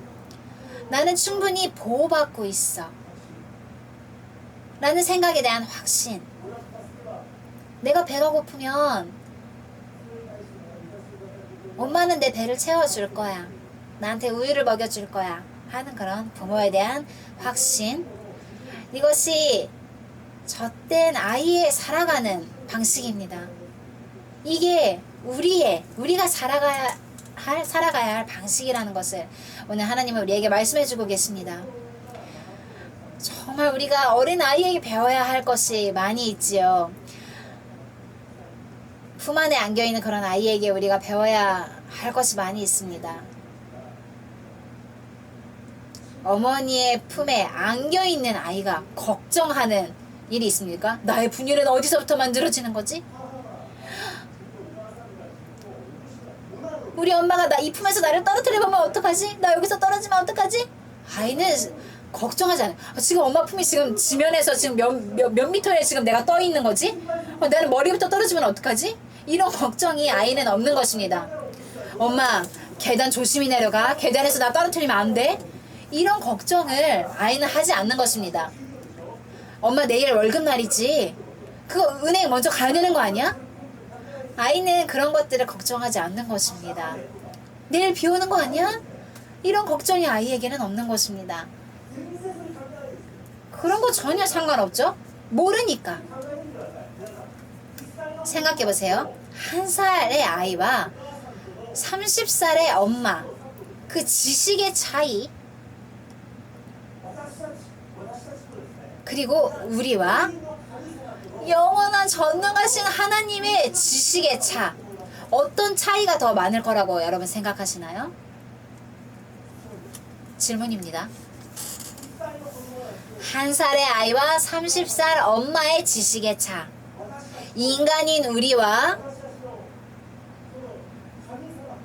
나는 충분히 보호받고 있어 라는 생각에 대한 확신, 내가 배가 고프면 엄마는 내 배를 채워줄 거야, 나한테 우유를 먹여줄 거야 하는 그런 부모에 대한 확신, 이것이 젖된 아이의 살아가는 방식입니다. 이게 우리가 살아가야 할 방식이라는 것을 오늘 하나님은 우리에게 말씀해주고 계십니다. 정말 우리가 어린 아이에게 배워야 할 것이 많이 있지요. 품 안에 안겨있는 그런 아이에게 우리가 배워야 할 것이 많이 있습니다. 어머니의 품에 안겨있는 아이가 걱정하는 일이 있습니까? 나의 분열은 어디서부터 만들어지는 거지? 우리 엄마가 이 품에서 나를 떨어뜨려보면 어떡하지? 나 여기서 떨어지면 어떡하지? 아이는 걱정하지 않아요. 지금 엄마 품이 지금 지면에서 지금 몇 미터에 지금 내가 떠 있는 거지? 나는 머리부터 떨어지면 어떡하지? 이런 걱정이 아이는 없는 것입니다. 엄마, 계단 조심히 내려가. 계단에서 나 떨어뜨리면 안 돼. 이런 걱정을 아이는 하지 않는 것입니다. 엄마, 내일 월급날이지. 그거 은행 먼저 가야 되는 거 아니야? 아이는 그런 것들을 걱정하지 않는 것입니다. 내일 비 오는 거 아니야? 이런 걱정이 아이에게는 없는 것입니다. 그런 거 전혀 상관없죠? 모르니까. 생각해보세요. 1살의 아이와 30살의 엄마, 그 지식의 차이, 그리고 우리와 영원한 전능하신 하나님의 지식의 차, 어떤 차이가 더 많을 거라고 여러분 생각하시나요? 질문입니다. 1살의 아이와 30살 엄마의 지식의 차, 인간인 우리와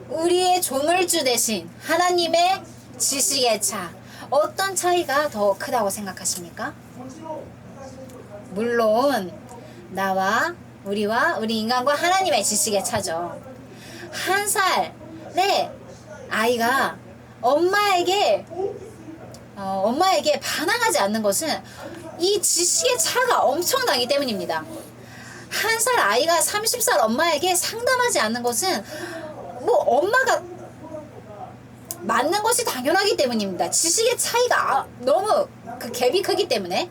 우리의 조물주 대신 하나님의 지식의 차, 어떤 차이가 더 크다고 생각하십니까? 물론 나와 우리와 우리 인간과 하나님의 지식의 차죠. 1살의 아이가 엄마에게 반항하지 않는 것은 이 지식의 차가 엄청나기 때문입니다. 1살 아이가 30살 엄마에게 상담하지 않는 것은 뭐 엄마가 맞는 것이 당연하기 때문입니다. 지식의 차이가 너무 그 갭이 크기 때문에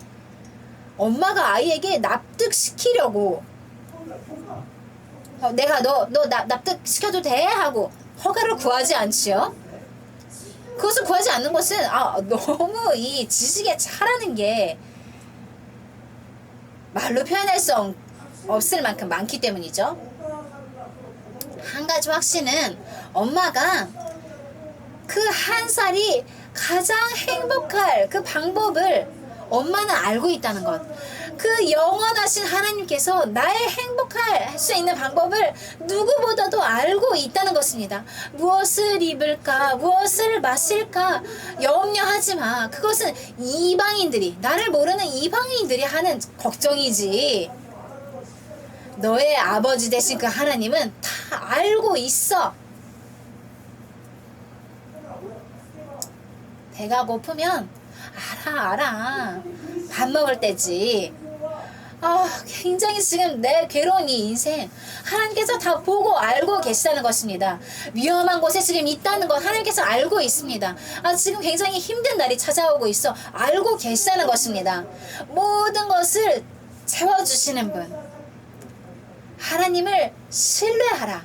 엄마가 아이에게 납득시키려고 내가 너 납득시켜도 돼? 하고 허가를 구하지 않지요. 그것을 구하지 않는 것은 너무 이 지식의 차라는 게 말로 표현할 수 없을 만큼 많기 때문이죠. 한 가지 확신은 엄마가 그 1살이 가장 행복할 그 방법을 엄마는 알고 있다는 것. 그 영원하신 하나님께서 나의 행복할 수 있는 방법을 누구보다도 알고 있다는 것입니다. 무엇을 입을까, 무엇을 마실까 염려하지 마. 그것은 이방인들이, 나를 모르는 이방인들이 하는 걱정이지. 너의 아버지 되신 그 하나님은 다 알고 있어. 배가 고프면 알아. 밥 먹을 때지. 굉장히 지금 내 괴로운 이 인생 하나님께서 다 보고 알고 계시다는 것입니다. 위험한 곳에 지금 있다는 것 하나님께서 알고 있습니다. 지금 굉장히 힘든 날이 찾아오고 있어. 알고 계시다는 것입니다. 모든 것을 채워주시는 분, 하나님을 신뢰하라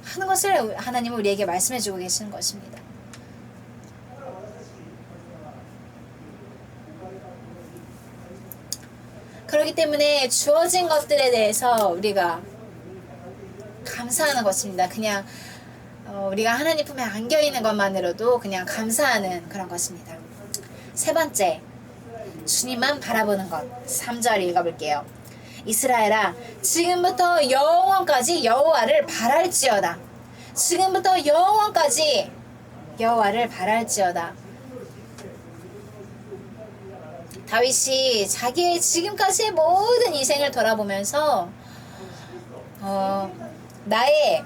하는 것을 하나님은 우리에게 말씀해주고 계시는 것입니다. 그렇기 때문에 주어진 것들에 대해서 우리가 감사하는 것입니다. 그냥 우리가 하나님 품에 안겨있는 것만으로도 그냥 감사하는 그런 것입니다. 세 번째, 주님만 바라보는 것. 3절 읽어볼게요. 이스라엘아, 지금부터 영원까지 여호와를 바랄지어다. 지금부터 영원까지 여호와를 바랄지어다. 다윗이 자기의 지금까지의 모든 인생을 돌아보면서 나의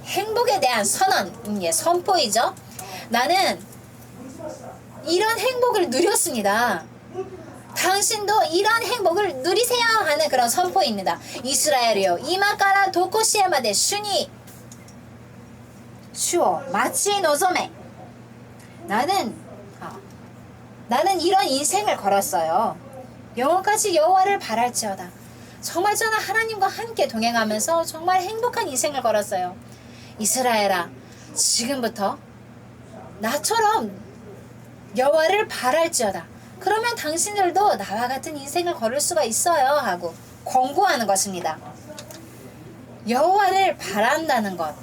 행복에 대한 선포이죠. 나는 이런 행복을 누렸습니다. 당신도 이런 행복을 누리세요 하는 그런 선포입니다. 이스라엘이여, 이마까라 도코시에마데 슈니 슈어 마치 노소메. 나는 이런 인생을 걸었어요. 영원까지 여호와를 바랄지어다. 정말 저는 하나님과 함께 동행하면서 정말 행복한 인생을 걸었어요. 이스라엘아, 지금부터 나처럼 여호와를 바랄지어다. 그러면 당신들도 나와 같은 인생을 걸을 수가 있어요 하고 권고하는 것입니다. 여호와를 바란다는 것,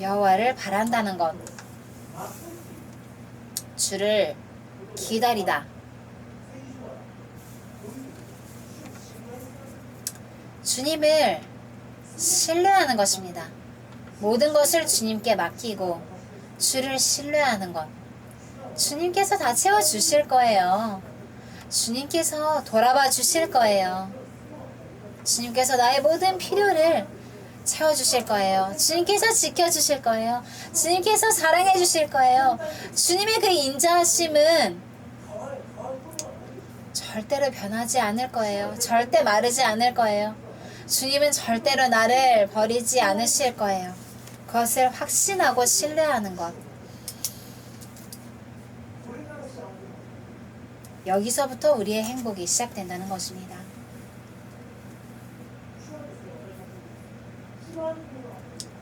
여호와를 바란다는 것, 주를 기다리다. 주님을 신뢰하는 것입니다. 모든 것을 주님께 맡기고 주를 신뢰하는 것. 주님께서 다 채워주실 거예요. 주님께서 돌아봐 주실 거예요. 주님께서 나의 모든 필요를 채워주실 거예요. 주님께서 지켜주실 거예요. 주님께서 사랑해 주실 거예요. 주님의 그 인자하심은 절대로 변하지 않을 거예요. 절대 마르지 않을 거예요. 주님은 절대로 나를 버리지 않으실 거예요. 그것을 확신하고 신뢰하는 것. 여기서부터 우리의 행복이 시작된다는 것입니다.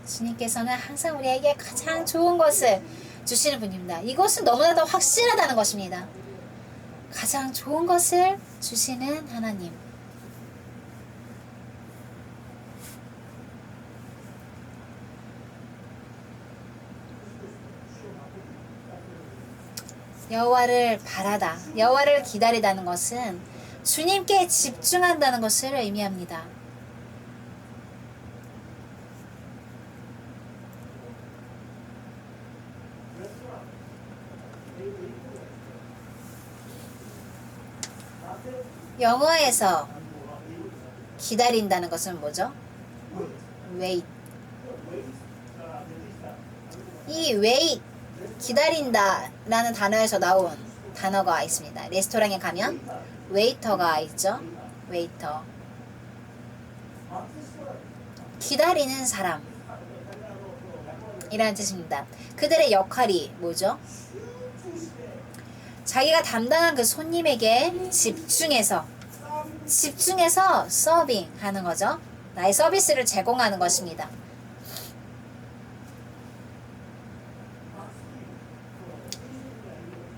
주님께서는 항상 우리에게 가장 좋은 것을 주시는 분입니다. 이것은 너무나도 확실하다는 것입니다. 가장 좋은 것을 주시는 하나님. 여호와를 바라다, 여호와를 기다리다는 것은 주님께 집중한다는 것을 의미합니다. 영어에서 기다린다는 것은 뭐죠? wait. 이 wait, 기다린다 라는 단어에서 나온 단어가 있습니다. 레스토랑에 가면 웨이터가 있죠. 웨이터. 기다리는 사람 이라는 뜻입니다. 그들의 역할이 뭐죠? 자기가 담당한 그 손님에게 집중해서 서빙 하는 거죠. 나의 서비스를 제공하는 것입니다.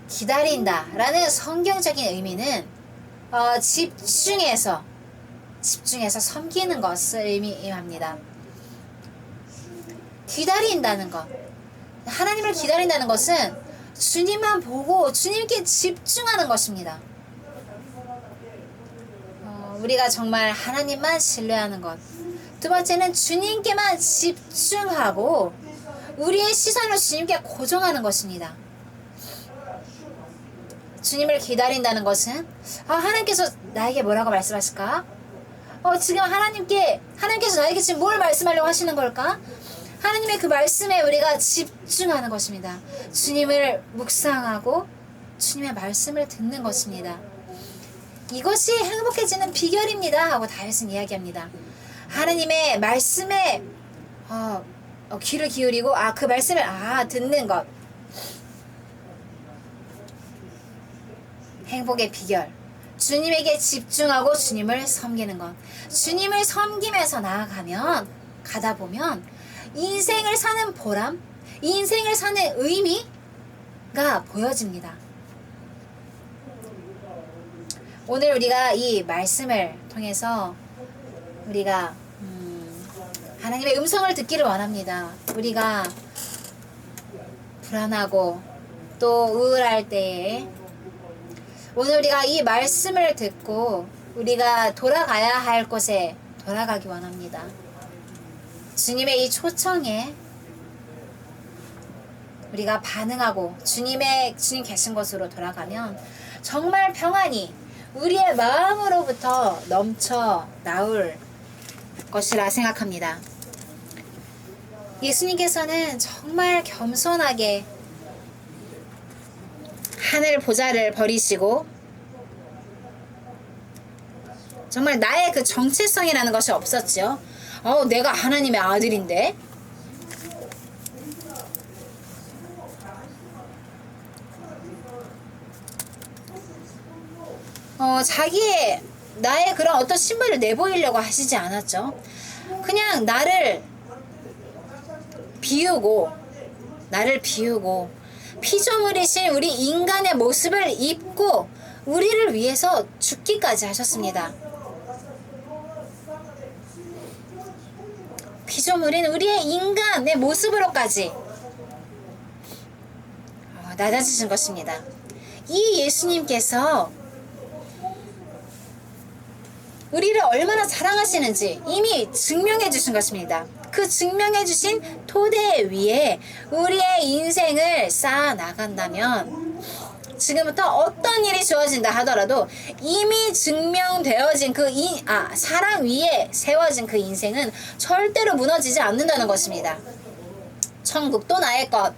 기다린다 라는 성경적인 의미는 집중해서 섬기는 것을 의미합니다. 기다린다는 것, 하나님을 기다린다는 것은 주님만 보고 주님께 집중하는 것입니다. 우리가 정말 하나님만 신뢰하는 것. 두 번째는 주님께만 집중하고 우리의 시선을 주님께 고정하는 것입니다. 주님을 기다린다는 것은 하나님께서 나에게 뭐라고 말씀하실까? 지금 하나님께서 나에게 지금 뭘 말씀하려고 하시는 걸까? 하나님의 그 말씀에 우리가 집중하는 것입니다. 주님을 묵상하고 주님의 말씀을 듣는 것입니다. 이것이 행복해지는 비결입니다 하고 다윗은 이야기합니다. 하나님의 말씀에 귀를 기울이고 그 말씀을 듣는 것. 행복의 비결. 주님에게 집중하고 주님을 섬기는 것. 주님을 섬기면서 가다 보면 인생을 사는 보람, 인생을 사는 의미가 보여집니다. 오늘 우리가 이 말씀을 통해서 우리가 하나님의 음성을 듣기를 원합니다. 우리가 불안하고 또 우울할 때에 오늘 우리가 이 말씀을 듣고 우리가 돌아가야 할 곳에 돌아가기 원합니다. 주님의 이 초청에 우리가 반응하고 주님 계신 곳으로 돌아가면 정말 평안이 우리의 마음으로부터 넘쳐 나올 것이라 생각합니다. 예수님께서는 정말 겸손하게 하늘 보좌를 버리시고 정말 나의 그 정체성이라는 것이 없었죠. 내가 하나님의 아들인데 나의 그런 어떤 신분을 내보이려고 하시지 않았죠. 그냥 나를 비우고 피조물이신 우리 인간의 모습을 입고 우리를 위해서 죽기까지 하셨습니다. 피조물인 우리의 인간의 모습으로까지 낮아지신 것입니다. 이 예수님께서 우리를 얼마나 사랑하시는지 이미 증명해 주신 것입니다. 그 증명해 주신 토대 위에 우리의 인생을 쌓아 나간다면 지금부터 어떤 일이 주어진다 하더라도 이미 증명되어진 사랑 위에 세워진 그 인생은 절대로 무너지지 않는다는 것입니다. 천국도 나의 것,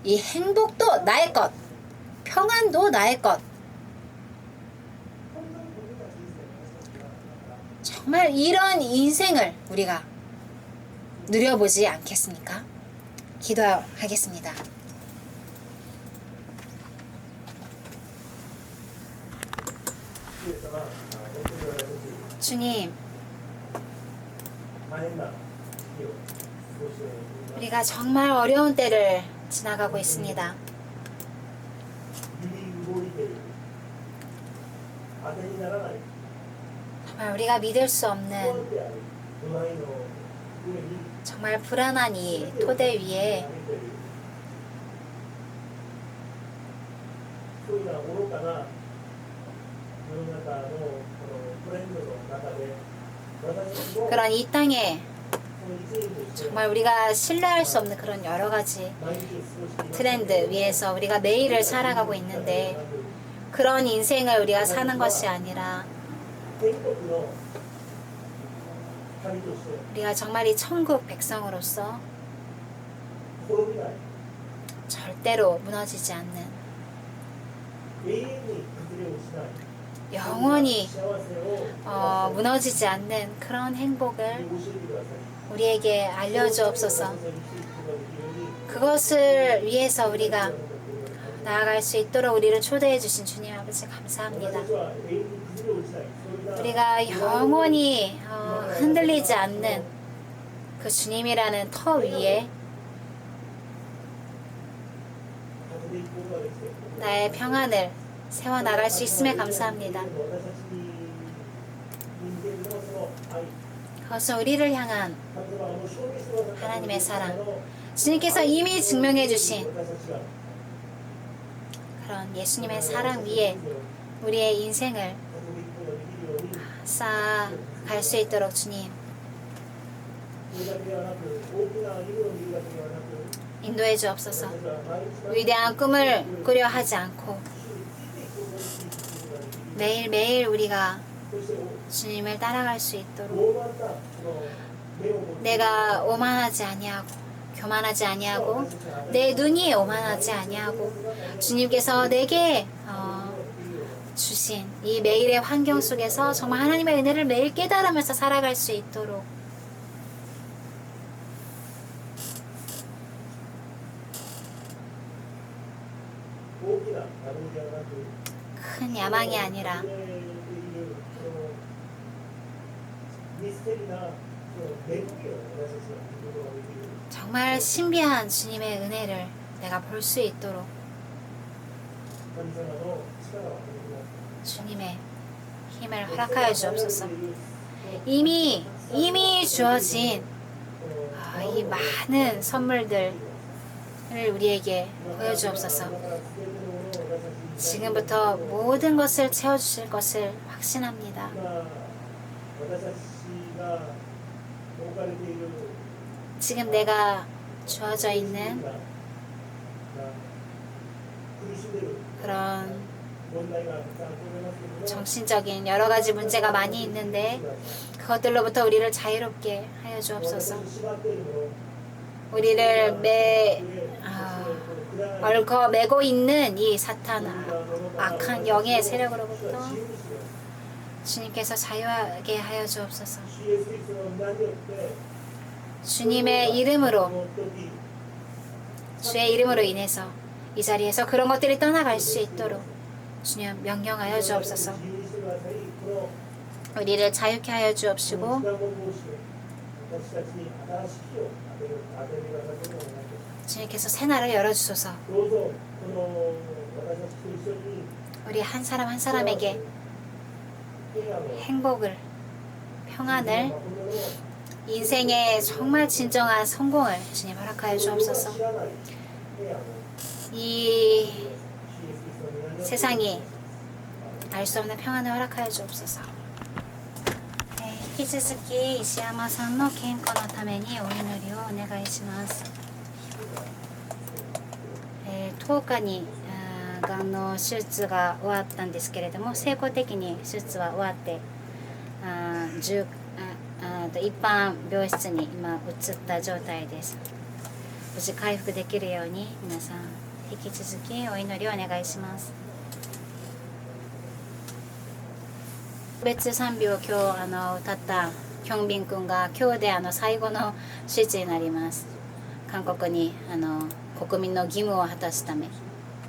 이 행복도 나의 것, 평안도 나의 것. 정말 이런 인생을 우리가 누려보지 않겠습니까? 기도하겠습니다. 주님, 우리가 정말 어려운 때를 지나가고 있습니다. 정말 우리가 믿을 수 없는 정말 불안한 이 토대 위에 그런 이 땅에 정말 우리가 신뢰할 수 없는 그런 여러 가지 트렌드 위에서 우리가 매일을 살아가고 있는데, 그런 인생을 우리가 사는 것이 아니라 우리가 정말 이 천국 백성으로서 절대로 무너지지 않는, 영원히 무너지지 않는 그런 행복을 우리에게 알려주옵소서. 그것을 위해서 우리가 나아갈 수 있도록 우리를 초대해 주신 주님 아버지 감사합니다. 우리가 영원히 흔들리지 않는 그 주님이라는 터 위에 나의 평안을 세워나갈 수 있음에 감사합니다. 그것은 우리를 향한 하나님의 사랑, 주님께서 이미 증명해 주신 그런 예수님의 사랑 위에 우리의 인생을 쌓아갈 수 있도록 주님 인도해 주옵소서. 위대한 꿈을 꾸려 하지 않고 매일매일 우리가 주님을 따라갈 수 있도록, 내가 오만하지 아니하고 교만하지 아니하고 내 눈이 오만하지 아니하고 주님께서 내게 주신 이 매일의 환경 속에서 정말 하나님의 은혜를 매일 깨달으면서 살아갈 수 있도록 큰 야망이 아니라 정말 신비한 주님의 은혜를 내가 볼 수 있도록 주님의 힘을 허락하여 주옵소서. 이미 주어진 이 많은 선물들을 우리에게 보여주옵소서. 지금부터 모든 것을 채워주실 것을 확신합니다. 지금 내가 주어져 있는 그런 정신적인 여러 가지 문제가 많이 있는데 그것들로부터 우리를 자유롭게 하여 주옵소서. 우리를 얽어매고 있는 이 사탄 악한 영의 세력으로부터 주님께서 자유하게 하여 주옵소서. 주님의 이름으로, 주의 이름으로 인해서 이 자리에서 그런 것들이 떠나갈 수 있도록 주님 명령하여 주옵소서. 우리를 자유케 하여 주옵시고 주님께서 새 날을 열어주소서. 우리 한 사람 한 사람에게 행복을, 평안을, 인생의 정말 진정한 성공을 주님 허락하여 주옵소서. 이 세상이 알 수 없는 평안을 허락하여 주옵소서. 引き続き石山さんの健康のためにお祈りをお願いします。10日にがんの手術が終わったんですけれども、成功的に手術は終わって一般病室に今移った状態です。無事回復できるように皆さん引き続きお祈りをお願いします。別賛美を今日歌ったキョンビン君が今日で最後の手術になります。韓国に国民の義務を果たすため、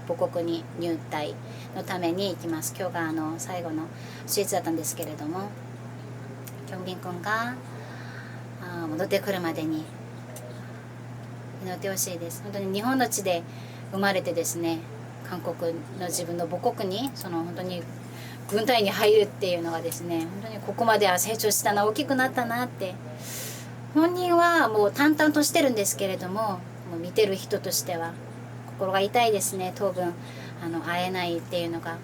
母国に入隊のために行きます。今日が最後の手術だったんですけれども、キョンビン君が戻ってくるまでに祈ってほしいです。本当に日本の地で生まれてですね、韓国の自分の母国に本当に軍隊に入るっていうのがですね、本当にここまでは成長したな、大きくなったなって、本人はもう淡々としてるんですけれども、もう見てる人としては心が痛いですね。当分会えないっていうのが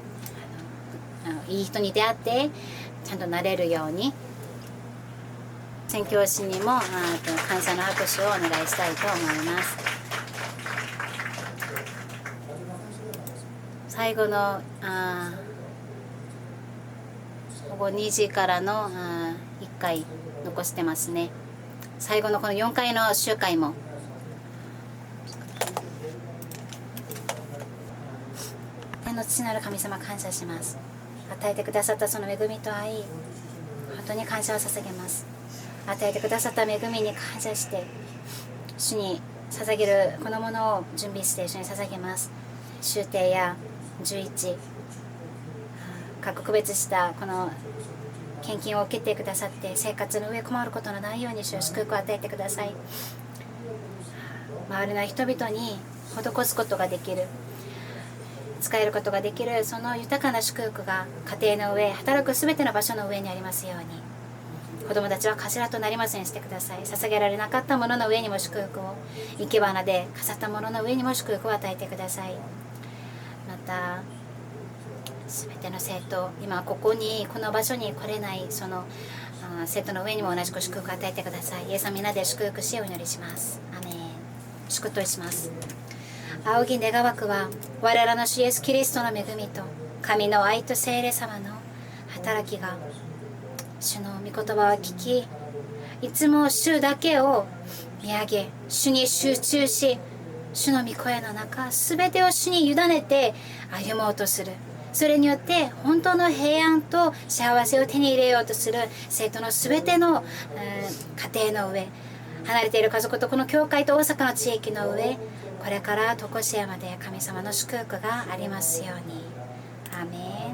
いい人に出会ってちゃんとなれるように、宣教師にも感謝の拍手をお願いしたいと思います。最後の午後2時からの1回残してますね。最後のこの4回の集会も天の父なる神様、感謝します。与えてくださったその恵みと愛、本当に感謝を捧げます。与えてくださった恵みに感謝して、主に捧げるこのものを準備して主に捧げます。宗定や11、各区別したこの献金を受けてくださって、生活の上困ることのないように主を祝福を与えてください。周りの人々に施すことができる、使えることができる、その豊かな祝福が家庭の上、働くすべての場所の上にありますように、子供たちは頭となりませんしてください。捧げられなかったものの上にも祝福を、生け花で飾ったものの上にも祝福を与えてください。またすべての生徒、今ここにこの場所に来れないその生徒の上にも同じく祝福を与えてください。イエス様皆で祝福しお祈りします。アメン。祝祷します。仰ぎ願わくは我らの主イエスキリストの恵みと神の愛と聖霊様の働きが、主の御言葉を聞き、いつも主だけを見上げ、主に集中し、主の御声の中、すべてを主に委ねて歩もうとする。それによって本当の平安と幸せを手に入れようとする生徒のすべての家庭の上、離れている家族とこの教会と大阪の地域の上、これから常しえまで神様の祝福がありますように。アーメン。